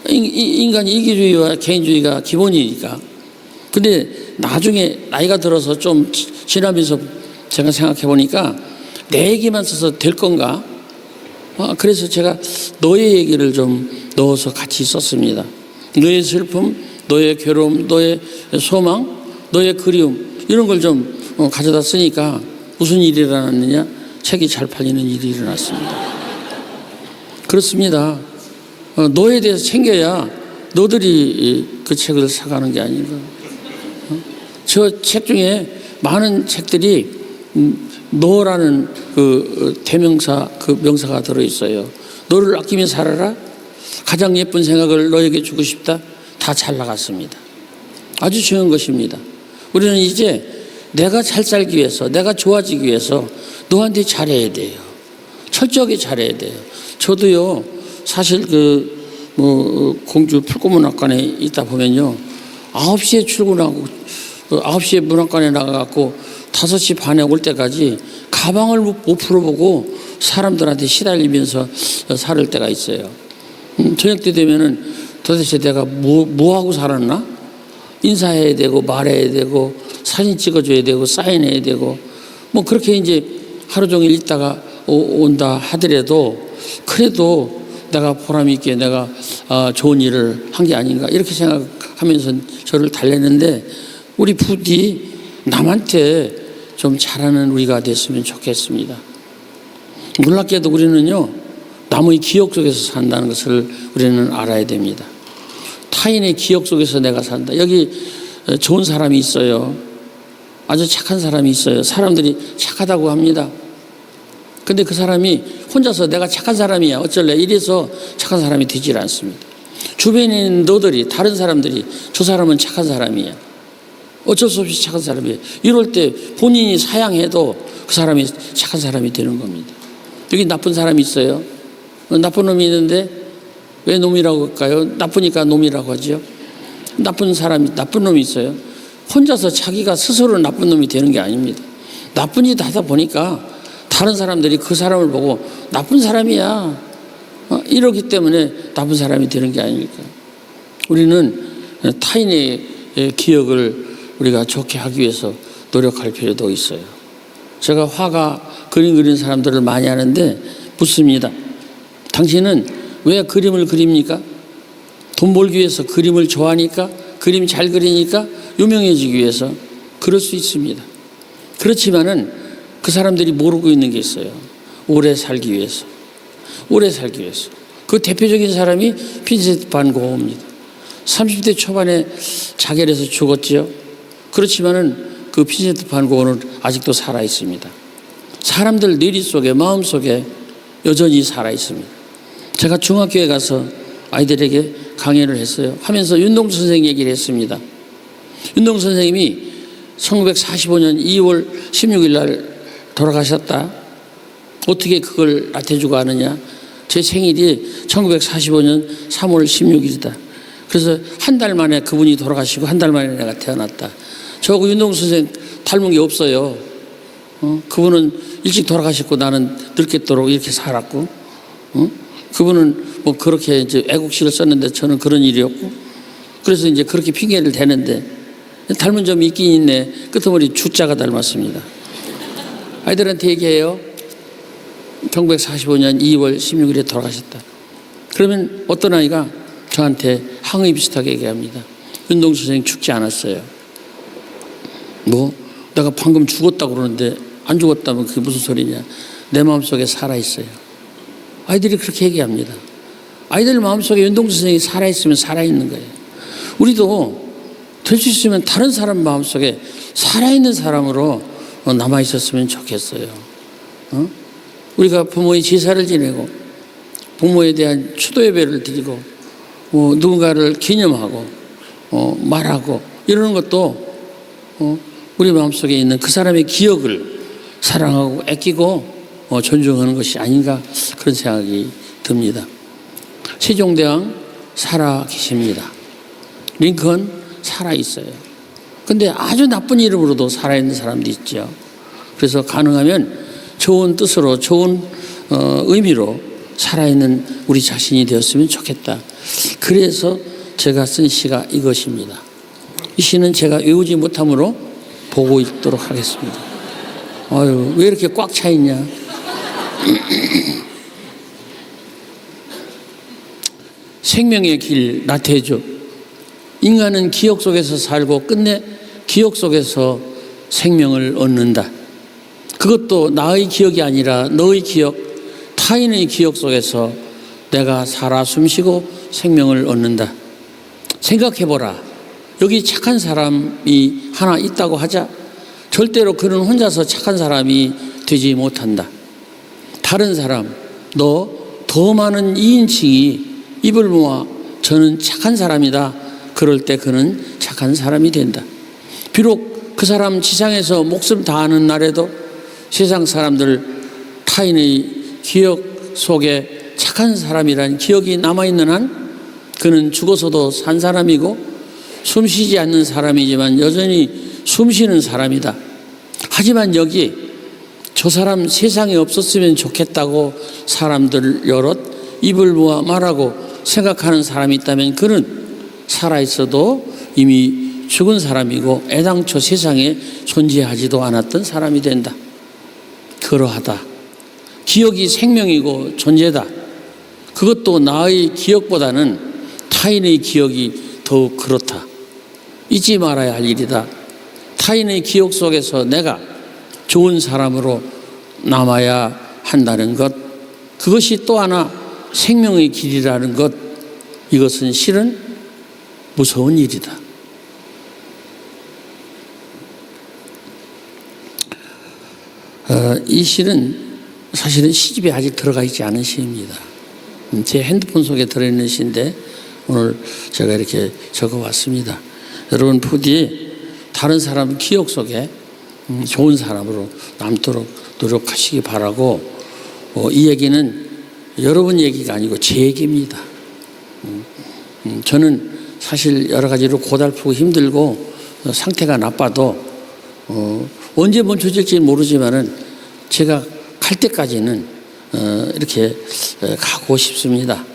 인간이 이기주의와 개인주의가 기본이니까. 근데 나중에 나이가 들어서 좀 지나면서 제가 생각해 보니까 내 얘기만 써서 될 건가? 그래서 제가 너의 얘기를 좀 넣어서 같이 썼습니다. 너의 슬픔, 너의 괴로움, 너의 소망, 너의 그리움 이런 걸 좀 가져다 쓰니까 무슨 일이 일어났느냐? 책이 잘 팔리는 일이 일어났습니다. 그렇습니다. 너에 대해서 챙겨야 너들이 그 책을 사가는 게 아닌가. 저 책 중에 많은 책들이 너라는 그 대명사, 그 명사가 들어있어요. 너를 아끼며 살아라. 가장 예쁜 생각을 너에게 주고 싶다. 다 잘 나갔습니다. 아주 중요한 것입니다. 우리는 이제 내가 잘 살기 위해서, 내가 좋아지기 위해서 너한테 잘해야 돼요. 철저하게 잘해야 돼요. 저도요, 사실 공주 풀꽃문학관에 있다 보면요, 9시에 출근하고 9시에 문학관에 나가갖고 5시 반에 올 때까지 가방을 못 풀어보고 사람들한테 시달리면서 살을 때가 있어요. 저녁 때 되면은 도대체 내가 뭐 하고 살았나? 인사해야 되고 말해야 되고 사진 찍어줘야 되고 사인해야 되고 뭐 그렇게 이제 하루 종일 있다가 온다 하더라도 그래도 내가 보람있게 내가 좋은 일을 한 게 아닌가 이렇게 생각하면서 저를 달래는데 우리 부디 남한테 좀 잘하는 우리가 됐으면 좋겠습니다. 놀랍게도 우리는요, 남의 기억 속에서 산다는 것을 우리는 알아야 됩니다. 타인의 기억 속에서 내가 산다. 여기 좋은 사람이 있어요. 아주 착한 사람이 있어요. 사람들이 착하다고 합니다. 근데 그 사람이 혼자서 내가 착한 사람이야 어쩔래 이래서 착한 사람이 되질 않습니다. 주변에 있는 너들이, 다른 사람들이 저 사람은 착한 사람이야, 어쩔 수 없이 착한 사람이에요, 이럴 때 본인이 사양해도 그 사람이 착한 사람이 되는 겁니다. 여기 나쁜 사람이 있어요. 나쁜 놈이 있는데 왜 놈이라고 할까요? 나쁘니까 놈이라고 하죠. 나쁜 놈이 있어요. 혼자서 자기가 스스로 나쁜 놈이 되는 게 아닙니다. 나쁜 짓 하다 보니까 다른 사람들이 그 사람을 보고 나쁜 사람이야 이러기 때문에 나쁜 사람이 되는 게 아닐까. 우리는 타인의 기억을 우리가 좋게 하기 위해서 노력할 필요도 있어요. 제가 화가 그림 그리는 사람들을 많이 하는데 묻습니다. 당신은 왜 그림을 그립니까? 돈 벌기 위해서 그림을 좋아하니까? 그림 잘 그리니까? 유명해지기 위해서? 그럴 수 있습니다. 그렇지만은 그 사람들이 모르고 있는 게 있어요. 오래 살기 위해서. 오래 살기 위해서. 그 대표적인 사람이 빈센트 반 고흐입니다. 30대 초반에 자결해서 죽었지요. 그렇지만은 그 빈센트 반 고흐는 아직도 살아 있습니다. 사람들 뇌리 속에, 마음 속에 여전히 살아 있습니다. 제가 중학교에 가서 아이들에게 강연을 했어요. 하면서 윤동주 선생 얘기를 했습니다. 윤동주 선생님이 1945년 2월 16일 날 돌아가셨다. 어떻게 그걸 나태주고 아느냐? 제 생일이 1945년 3월 16일이다. 그래서 한 달 만에 그분이 돌아가시고 한 달 만에 내가 태어났다. 저하고 윤동주 선생 닮은 게 없어요. 그분은 일찍 돌아가셨고 나는 늙겠도록 이렇게 살았고, 그분은 뭐 그렇게 이제 애국시를 썼는데 저는 그런 일이었고, 그래서 이제 그렇게 핑계를 대는데 닮은 점이 있긴 있네. 끄트머리 주자가 닮았습니다. 아이들한테 얘기해요. 1945년 2월 16일에 돌아가셨다. 그러면 어떤 아이가 저한테 항의 비슷하게 얘기합니다. 윤동주 선생님 죽지 않았어요. 뭐 내가 방금 죽었다고 그러는데 안 죽었다면 그게 무슨 소리냐. 내 마음속에 살아있어요. 아이들이 그렇게 얘기합니다. 아이들 마음속에 윤동주 선생님이 살아있으면 살아있는 거예요. 우리도 될 수 있으면 다른 사람 마음속에 살아있는 사람으로 남아있었으면 좋겠어요. 우리가 부모의 제사를 지내고 부모에 대한 추도 예배를 드리고 누군가를 기념하고 말하고 이러는 것도 우리 마음속에 있는 그 사람의 기억을 사랑하고 아끼고 존중하는 것이 아닌가 그런 생각이 듭니다. 세종대왕 살아 계십니다. 링컨 살아 있어요. 근데 아주 나쁜 이름으로도 살아있는 사람도 있죠. 그래서 가능하면 좋은 뜻으로 좋은 의미로 살아있는 우리 자신이 되었으면 좋겠다. 그래서 제가 쓴 시가 이것입니다. 이 시는 제가 외우지 못함으로 보고 있도록 하겠습니다. 아유, 왜 이렇게 꽉 차 있냐? 생명의 길 나태주. 인간은 기억 속에서 살고 끝내 기억 속에서 생명을 얻는다. 그것도 나의 기억이 아니라 너의 기억, 타인의 기억 속에서 내가 살아 숨쉬고 생명을 얻는다. 생각해보라. 여기 착한 사람이 하나 있다고 하자. 절대로 그는 혼자서 착한 사람이 되지 못한다. 다른 사람, 너 더 많은 2인칭이 입을 모아 저는 착한 사람이다. 그럴 때 그는 착한 사람이 된다. 비록 그 사람 지상에서 목숨 다하는 날에도 세상 사람들 타인의 기억 속에 착한 사람이라는 기억이 남아있는 한 그는 죽어서도 산 사람이고 숨쉬지 않는 사람이지만 여전히 숨쉬는 사람이다. 하지만 여기 저 사람 세상에 없었으면 좋겠다고 사람들 여럿 입을 모아 말하고 생각하는 사람이 있다면 그는 살아있어도 이미 죽은 사람이고 애당초 세상에 존재하지도 않았던 사람이 된다. 그러하다. 기억이 생명이고 존재다. 그것도 나의 기억보다는 타인의 기억이 더욱 그렇다. 잊지 말아야 할 일이다. 타인의 기억 속에서 내가 좋은 사람으로 남아야 한다는 것, 그것이 또 하나 생명의 길이라는 것, 이것은 실은 무서운 일이다. 이 시는 사실은 시집에 아직 들어가 있지 않은 시입니다. 제 핸드폰 속에 들어있는 시인데 오늘 제가 이렇게 적어왔습니다. 여러분 부디 다른 사람 기억 속에 좋은 사람으로 남도록 노력하시기 바라고, 이 얘기는 여러분 얘기가 아니고 제 얘기입니다. 저는 사실 여러 가지로 고달프고 힘들고 상태가 나빠도 언제 멈춰질지는 모르지만은 제가 갈 때까지는 이렇게 가고 싶습니다.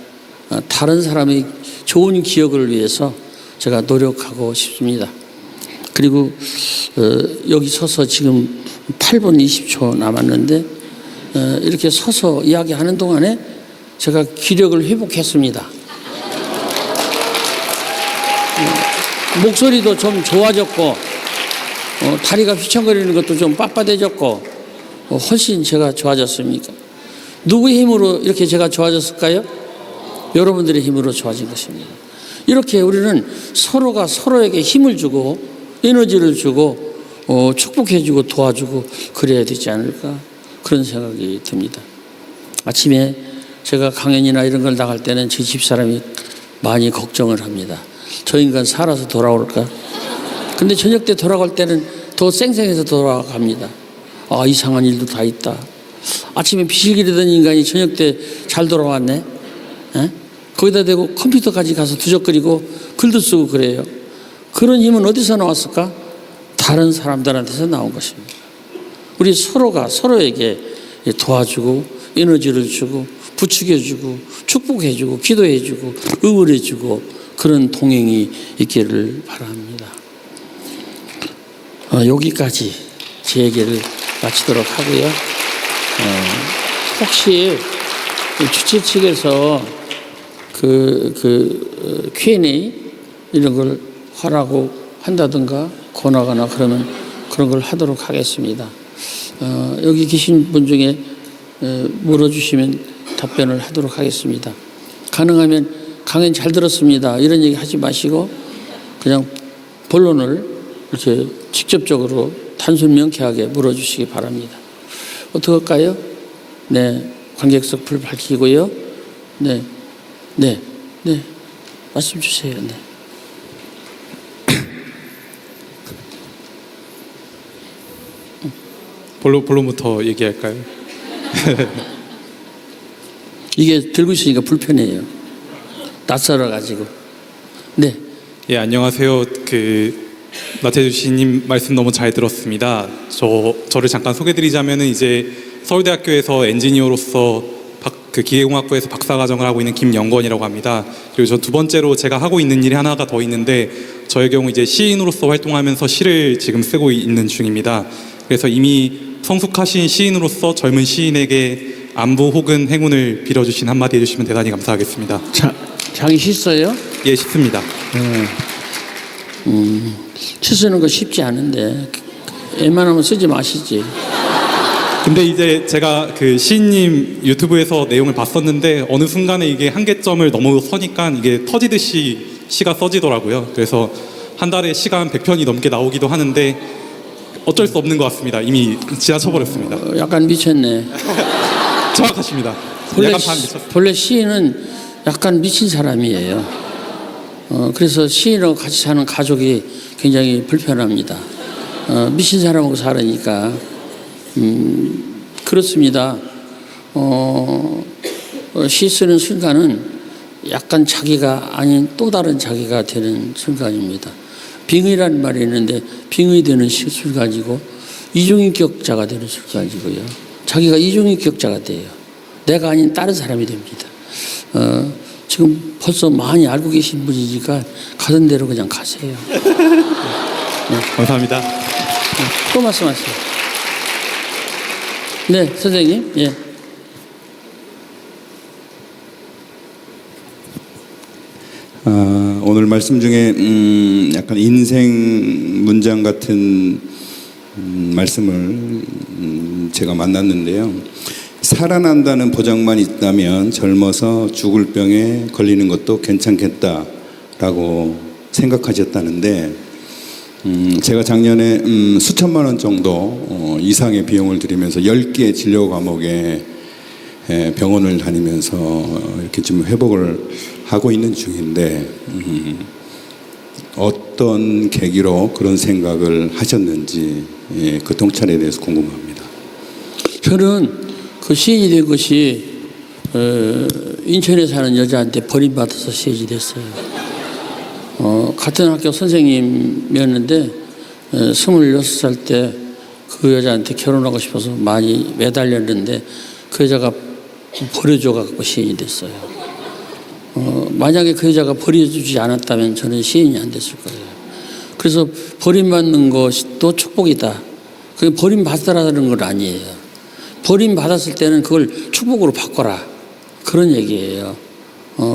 다른 사람의 좋은 기억을 위해서 제가 노력하고 싶습니다. 그리고 여기 서서 지금 8분 20초 남았는데 이렇게 서서 이야기하는 동안에 제가 기력을 회복했습니다. 목소리도 좀 좋아졌고 다리가 휘청거리는 것도 좀 빳빳해졌고 훨씬 제가 좋아졌습니까? 누구의 힘으로 이렇게 제가 좋아졌을까요? 여러분들의 힘으로 좋아진 것입니다. 이렇게 우리는 서로가 서로에게 힘을 주고 에너지를 주고 축복해주고 도와주고 그래야 되지 않을까, 그런 생각이 듭니다. 아침에 제가 강연이나 이런 걸 나갈 때는 제 집사람이 많이 걱정을 합니다. 저 인간 살아서 돌아올까? 근데 저녁 때 돌아갈 때는 더 쌩쌩해서 돌아갑니다. 아, 이상한 일도 다 있다. 아침에 비실기르던 인간이 저녁 때 잘 돌아왔네. 에? 거기다 대고 컴퓨터까지 가서 두적거리고 글도 쓰고 그래요. 그런 힘은 어디서 나왔을까? 다른 사람들한테서 나온 것입니다. 우리 서로가 서로에게 도와주고 에너지를 주고 부추겨주고 축복해주고 기도해주고 응원해주고 그런 동행이 있기를 바랍니다. 여기까지 제 얘기를 마치도록 하고요. 혹시 주최 측에서 Q&A 이런 걸 하라고 한다든가 권하거나 그러면 그런 걸 하도록 하겠습니다. 여기 계신 분 중에 물어주시면 답변을 하도록 하겠습니다. 가능하면 강연 잘 들었습니다 이런 얘기 하지 마시고 그냥 본론을 이렇게 직접적으로 단순 명쾌하게 물어주시기 바랍니다. 어떻게 할까요? 네, 관객석 불 밝히고요. 네, 말씀 주세요. 네. 본론부터 얘기할까요? 이게 들고 있으니까 불편해요. 낯설어가지고. 네. 예, 안녕하세요. 나태주 씨님 말씀 너무 잘 들었습니다. 저를 잠깐 소개드리자면은 이제 서울대학교에서 엔지니어로서 그 기계공학부에서 박사과정을 하고 있는 김영건이라고 합니다. 그리고 저 두 번째로 제가 하고 있는 일이 하나가 더 있는데 저의 경우 이제 시인으로서 활동하면서 시를 지금 쓰고 있는 중입니다. 그래서 이미 성숙하신 시인으로서 젊은 시인에게 안부 혹은 행운을 빌어주신 한마디 해주시면 대단히 감사하겠습니다. 자기 시 써요? 예, 싶습니다. 시 쓰는 거 쉽지 않은데 웬만하면 쓰지 마시지. 근데 이제 제가 그 시인님 유튜브에서 내용을 봤었는데 어느 순간에 이게 한계점을 넘어서니까 이게 터지듯이 시가 써지더라고요. 그래서 한 달에 시가 한 100편이 넘게 나오기도 하는데 어쩔 수 없는 것 같습니다. 이미 지나쳐버렸습니다. 약간 미쳤네. 정확하십니다. 본래, 약간 반 미쳤습니다. 본래 시인은 약간 미친 사람이에요. 그래서 시인하고 같이 사는 가족이 굉장히 불편합니다. 미친 사람하고 살으니까. 그렇습니다. 시 쓰는 순간은 약간 자기가 아닌 또 다른 자기가 되는 순간입니다. 빙의라는 말이 있는데 빙의 되는 순간이고 이중인격자가 되는 순간이고요. 자기가 이중인격자가 돼요. 내가 아닌 다른 사람이 됩니다. 지금 벌써 많이 알고 계신 분이니까 가던 대로 그냥 가세요. 감사합니다. 또 말씀하세요. 네, 선생님. 예. 오늘 말씀 중에 약간 인생 문장 같은 말씀을 제가 만났는데요. 살아난다는 보장만 있다면 젊어서 죽을 병에 걸리는 것도 괜찮겠다라고 생각하셨다는데 제가 작년에 수천만 원 정도 이상의 비용을 들이면서 10개 진료 과목에 병원을 다니면서 이렇게 좀 회복을 하고 있는 중인데 어떤 계기로 그런 생각을 하셨는지 그 통찰에 대해서 궁금합니다. 저는 그 시인이 된 것이 인천에 사는 여자한테 버림받아서 시인이 됐어요. 같은 학교 선생님이었는데 26살 때 그 여자한테 결혼하고 싶어서 많이 매달렸는데 그 여자가 버려줘갖고 시인이 됐어요. 만약에 그 여자가 버려주지 않았다면 저는 시인이 안 됐을 거예요. 그래서 버림받는 것이 또 축복이다. 그게 버림받으라는 건 아니에요. 버림받았을 때는 그걸 축복으로 바꿔라. 그런 얘기예요.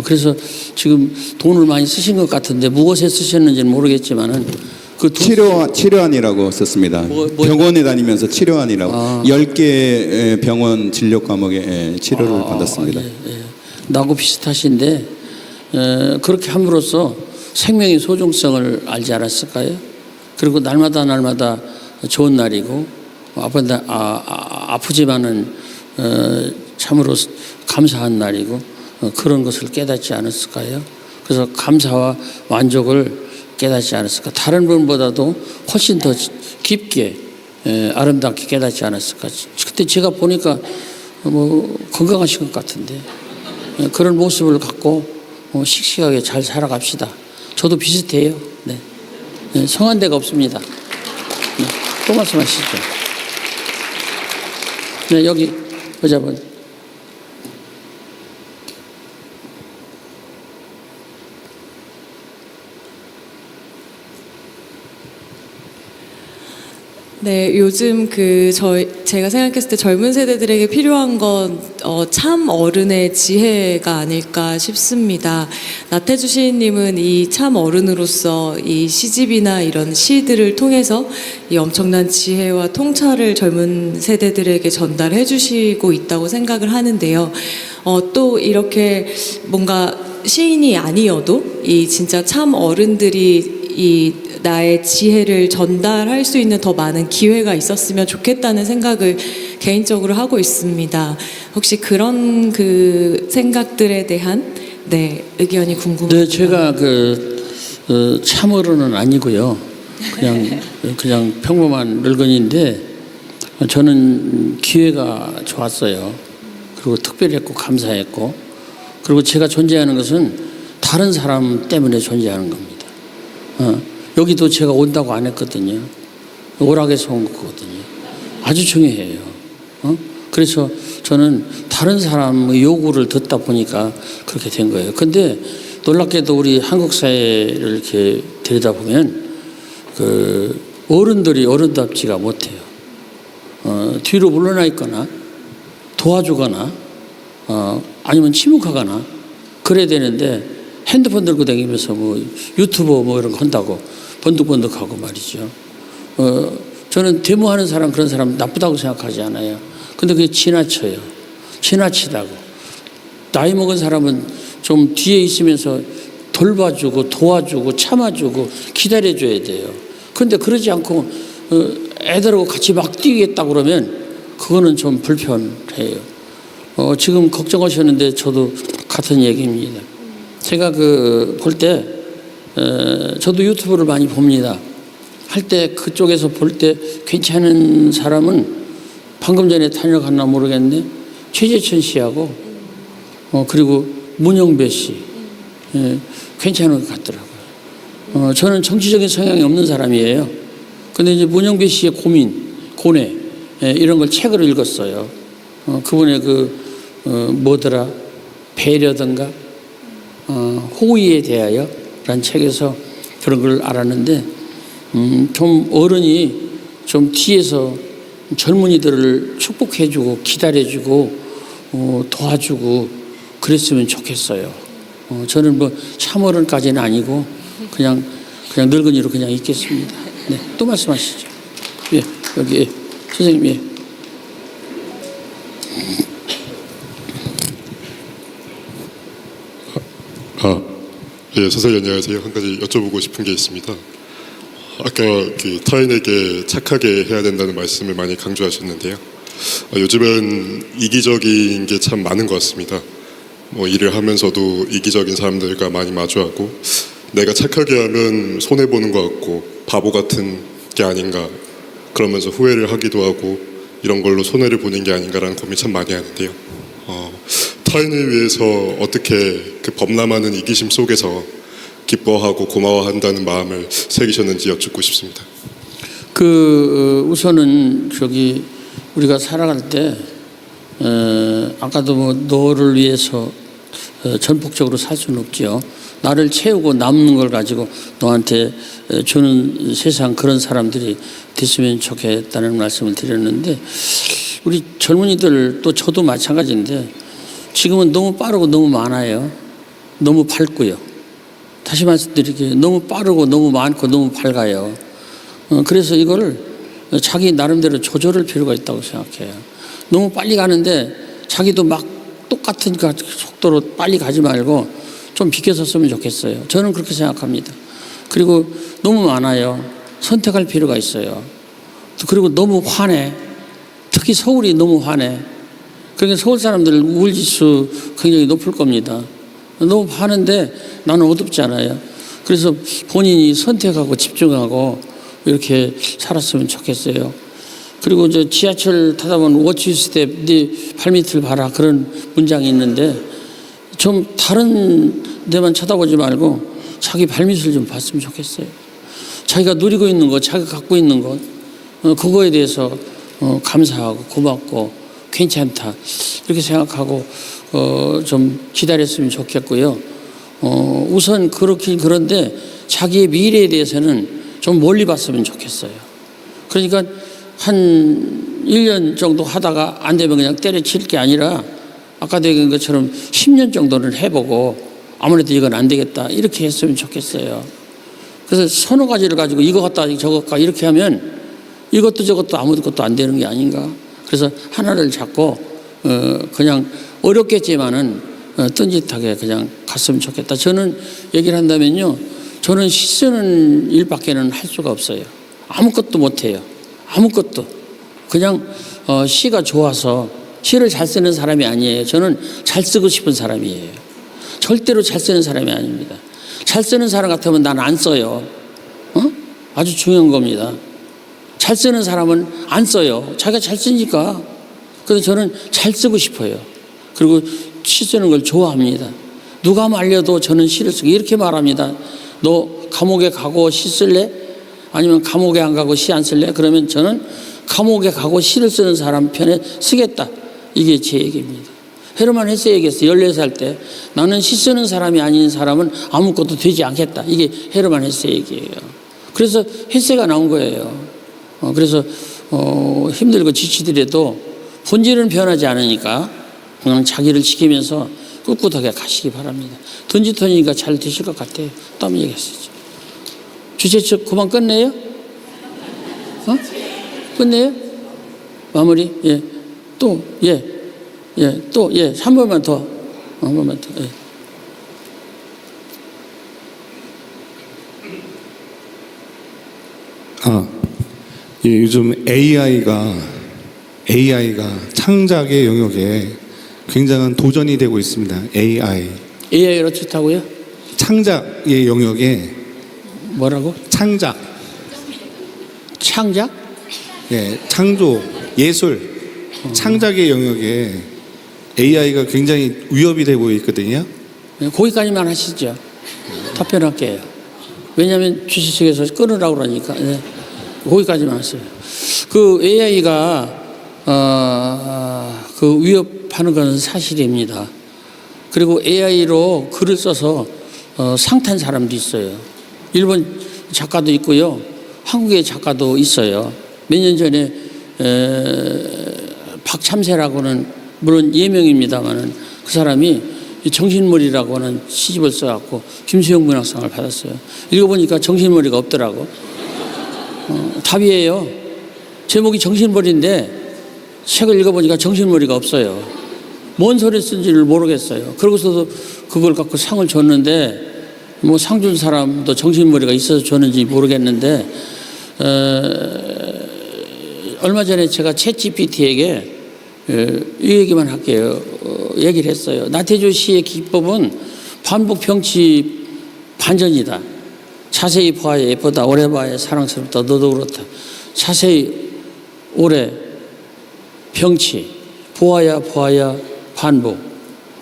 그래서 지금 돈을 많이 쓰신 것 같은데 무엇에 쓰셨는지는 모르겠지만은 그 치료안이라고 썼습니다. 병원에 다니면서 치료안이라고 10개 병원 진료 과목에 치료를 받았습니다. 예. 나하고 비슷하신데 그렇게 함으로써 생명의 소중성을 알지 않았을까요? 그리고 날마다 좋은 날이고 아프지만은 참으로 감사한 날이고 그런 것을 깨닫지 않았을까요? 그래서 감사와 만족을 깨닫지 않았을까? 다른 분보다도 훨씬 더 깊게 아름답게 깨닫지 않았을까? 그때 제가 보니까 건강하신 것 같은데 그런 모습을 갖고 씩씩하게 잘 살아갑시다. 저도 비슷해요. 네. 성한 데가 없습니다. 네. 또 말씀하시죠. 네, 여기 여자분. 네, 요즘 제가 생각했을 때 젊은 세대들에게 필요한 건 참 어른의 지혜가 아닐까 싶습니다. 나태주 시인님은 이 참 어른으로서 이 시집이나 이런 시들을 통해서 이 엄청난 지혜와 통찰을 젊은 세대들에게 전달해 주시고 있다고 생각을 하는데요. 또 이렇게 뭔가 시인이 아니어도 이 진짜 참 어른들이 이 나의 지혜를 전달할 수 있는 더 많은 기회가 있었으면 좋겠다는 생각을 개인적으로 하고 있습니다. 혹시 그런 그 생각들에 대한 의견이 궁금합니다. 네, 제가 참어로는 아니고요. 그냥 평범한 늙은이인데 저는 기회가 좋았어요. 그리고 특별했고 감사했고 그리고 제가 존재하는 것은 다른 사람 때문에 존재하는 겁니다. 여기도 제가 온다고 안 했거든요. 오락에서 온 거거든요. 아주 중요해요. 그래서 저는 다른 사람의 요구를 듣다 보니까 그렇게 된 거예요. 근데 놀랍게도 우리 한국 사회를 이렇게 들여다보면 그 어른들이 어른답지가 못해요. 뒤로 물러나 있거나 도와주거나 아니면 침묵하거나 그래야 되는데 핸드폰 들고 다니면서 뭐 유튜버 뭐 이런 거 한다고 번득번득하고 말이죠. 저는 데모하는 사람 그런 사람 나쁘다고 생각하지 않아요. 근데 그게 지나쳐요. 지나치다고. 나이 먹은 사람은 좀 뒤에 있으면서 돌봐주고 도와주고 참아주고 기다려줘야 돼요. 근데 그러지 않고 애들하고 같이 막 뛰겠다 그러면 그거는 좀 불편해요. 지금 걱정하셨는데 저도 같은 얘기입니다. 제가 볼 때 저도 유튜브를 많이 봅니다. 할 때 그쪽에서 볼 때 괜찮은 사람은 방금 전에 다녀갔나 모르겠네. 최재천 씨하고 그리고 문영배 씨 괜찮은 것 같더라고요. 저는 정치적인 성향이 없는 사람이에요. 근데 이제 문영배 씨의 고뇌 이런 걸 책으로 읽었어요. 그분의 뭐더라 배려든가 호의에 대하여 라는 책에서 그런 걸 알았는데 좀 어른이 좀 뒤에서 젊은이들을 축복해주고 기다려주고 도와주고 그랬으면 좋겠어요. 저는 뭐 참어른까지는 아니고 그냥 늙은이로 그냥 있겠습니다. 네, 또 말씀하시죠. 예, 여기 예, 선생님 예. 예, 선생님 안녕하세요. 한 가지 여쭤보고 싶은 게 있습니다. 아까 그 타인에게 착하게 해야 된다는 말씀을 많이 강조하셨는데요. 요즘은 이기적인 게 참 많은 것 같습니다. 뭐 일을 하면서도 이기적인 사람들과 많이 마주하고 내가 착하게 하면 손해 보는 것 같고 바보 같은 게 아닌가 그러면서 후회를 하기도 하고 이런 걸로 손해를 보는 게 아닌가라는 고민 참 많이 하는데요. 타인을 위해서 어떻게 그 범람하는 이기심 속에서 기뻐하고 고마워한다는 마음을 새기셨는지 여쭙고 싶습니다. 우선은 우리가 살아갈 때 아까도 뭐 너를 위해서 전폭적으로 살 수는 없지요. 나를 채우고 남는 걸 가지고 너한테 주는 세상 그런 사람들이 됐으면 좋겠다는 말씀을 드렸는데 우리 젊은이들 또 저도 마찬가지인데 지금은 너무 빠르고 너무 많아요. 너무 밝고요. 다시 말씀드릴게요. 너무 빠르고 너무 많고 너무 밝아요. 그래서 이거를 자기 나름대로 조절할 필요가 있다고 생각해요. 너무 빨리 가는데 자기도 막 똑같은 속도로 빨리 가지 말고 좀 비켜섰으면 좋겠어요. 저는 그렇게 생각합니다. 그리고 너무 많아요. 선택할 필요가 있어요. 그리고 너무 화내. 특히 서울이 너무 화내. 그러니까 서울 사람들 우울지수 굉장히 높을 겁니다. 너무 화는데 나는 어둡잖아요. 그래서 본인이 선택하고 집중하고 이렇게 살았으면 좋겠어요. 그리고 저 지하철 타다 보면 Watch your step, 네 발밑을 봐라 그런 문장이 있는데 좀 다른 데만 쳐다보지 말고 자기 발밑을 좀 봤으면 좋겠어요. 자기가 누리고 있는 것, 자기가 갖고 있는 것 그거에 대해서 감사하고 고맙고 괜찮다 이렇게 생각하고 좀 기다렸으면 좋겠고요. 우선 그런데 자기의 미래에 대해서는 좀 멀리 봤으면 좋겠어요. 그러니까 한 1년 정도 하다가 안 되면 그냥 때려칠 게 아니라 아까도 얘기한 것처럼 10년 정도는 해보고 아무래도 이건 안 되겠다 이렇게 했으면 좋겠어요. 그래서 서너 가지를 가지고 이거 갖다 저거 갖다 이렇게 하면 이것도 저것도 아무것도 안 되는 게 아닌가. 그래서 하나를 잡고 그냥 어렵겠지만은 뜬짓하게 그냥 갔으면 좋겠다. 저는 얘기를 한다면요. 저는 시 쓰는 일밖에는 할 수가 없어요. 아무것도 못해요. 아무것도. 그냥 시가 좋아서 시를 잘 쓰는 사람이 아니에요. 저는 잘 쓰고 싶은 사람이에요. 절대로 잘 쓰는 사람이 아닙니다. 잘 쓰는 사람 같으면 난 안 써요. 아주 중요한 겁니다. 잘 쓰는 사람은 안 써요. 자기가 잘 쓰니까. 그래서 저는 잘 쓰고 싶어요. 그리고 시 쓰는 걸 좋아합니다. 누가 말려도 저는 시를 쓰고 이렇게 말합니다. 너 감옥에 가고 시 쓸래? 아니면 감옥에 안 가고 시 안 쓸래? 그러면 저는 감옥에 가고 시를 쓰는 사람 편에 쓰겠다. 이게 제 얘기입니다. 헤르만 헤세 얘기했어요. 14살 때 나는 시 쓰는 사람이 아닌 사람은 아무것도 되지 않겠다. 이게 헤르만 헤세 얘기예요. 그래서 헤세가 나온 거예요. 그래서 힘들고 지치더라도 본질은 변하지 않으니까 그냥 자기를 지키면서 꿋꿋하게 가시기 바랍니다. 던지터니까 잘 되실 것 같아요. 또 한번 얘기했었죠. 주제 측 그만 끝내요? 끝내요? 마무리? 예. 또, 예. 예. 또, 예. 한 번만 더. 한 번만 더. 예. 예, 요즘 AI가 창작의 영역에 굉장한 도전이 되고 있습니다. AI가 좋다고요? 창작의 영역에 뭐라고? 창작, 창작? 예, 창조, 예술, 창작의 영역에 AI가 굉장히 위협이 되고 있거든요. 예, 거기까지만 하시죠. 답변할게요. 왜냐하면 주식 측에서 끊으라고 그러니까. 네. 거기까지만 하세요. 그 AI가 그 위협하는 것은 사실입니다. 그리고 AI로 글을 써서 상탄 사람도 있어요. 일본 작가도 있고요. 한국의 작가도 있어요. 몇 년 전에 박참새라고는 물론 예명입니다만은 그 사람이 정신머리라고 하는 시집을 써갖고 김수영 문학상을 받았어요. 읽어보니까 정신머리가 없더라고. 답이에요. 제목이 정신머리인데 책을 읽어보니까 정신머리가 없어요. 뭔 소리 쓴지를 모르겠어요. 그러고서도 그걸 갖고 상을 줬는데 뭐 상 준 사람도 정신머리가 있어서 줬는지 모르겠는데 얼마 전에 제가 챗GPT에게 이 얘기만 할게요. 얘기를 했어요. 나태주 시의 기법은 반복 병치 반전이다. 자세히 보아야 예쁘다. 오래 봐야 사랑스럽다. 너도 그렇다. 자세히 오래 병치 보아야 반복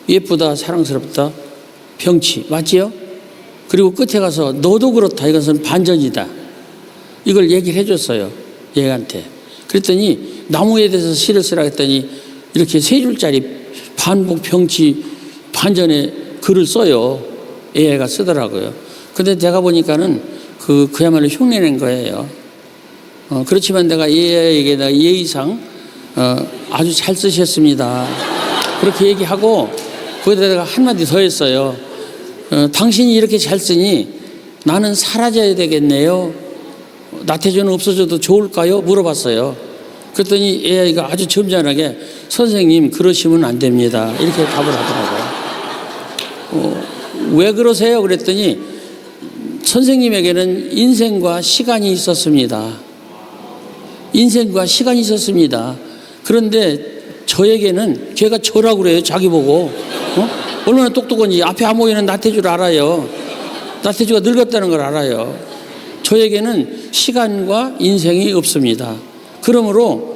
예쁘다. 사랑스럽다. 병치 맞지요? 그리고 끝에 가서 너도 그렇다. 이것은 반전이다. 이걸 얘기를 해줬어요. 얘한테. 그랬더니 나무에 대해서 시를 쓰라 했더니 이렇게 3줄짜리 반복 병치 반전의 글을 써요. AI가 쓰더라고요. 근데 내가 보니까는 그야말로 흉내낸 거예요. 그렇지만 내가 AI에게 예의상 아주 잘 쓰셨습니다. 그렇게 얘기하고 거기다 내가 한마디 더 했어요. 당신이 이렇게 잘 쓰니 나는 사라져야 되겠네요. 나태주는 없어져도 좋을까요? 물어봤어요. 그랬더니 AI가 아주 점잖하게 선생님 그러시면 안 됩니다. 이렇게 답을 하더라고요. 왜 그러세요? 그랬더니 선생님에게는 인생과 시간이 있었습니다. 인생과 시간이 있었습니다. 그런데 저에게는 걔가 저라고 그래요. 자기 보고. 얼마나 똑똑한지 앞에 안 보이는 나태주를 알아요. 나태주가 늙었다는 걸 알아요. 저에게는 시간과 인생이 없습니다. 그러므로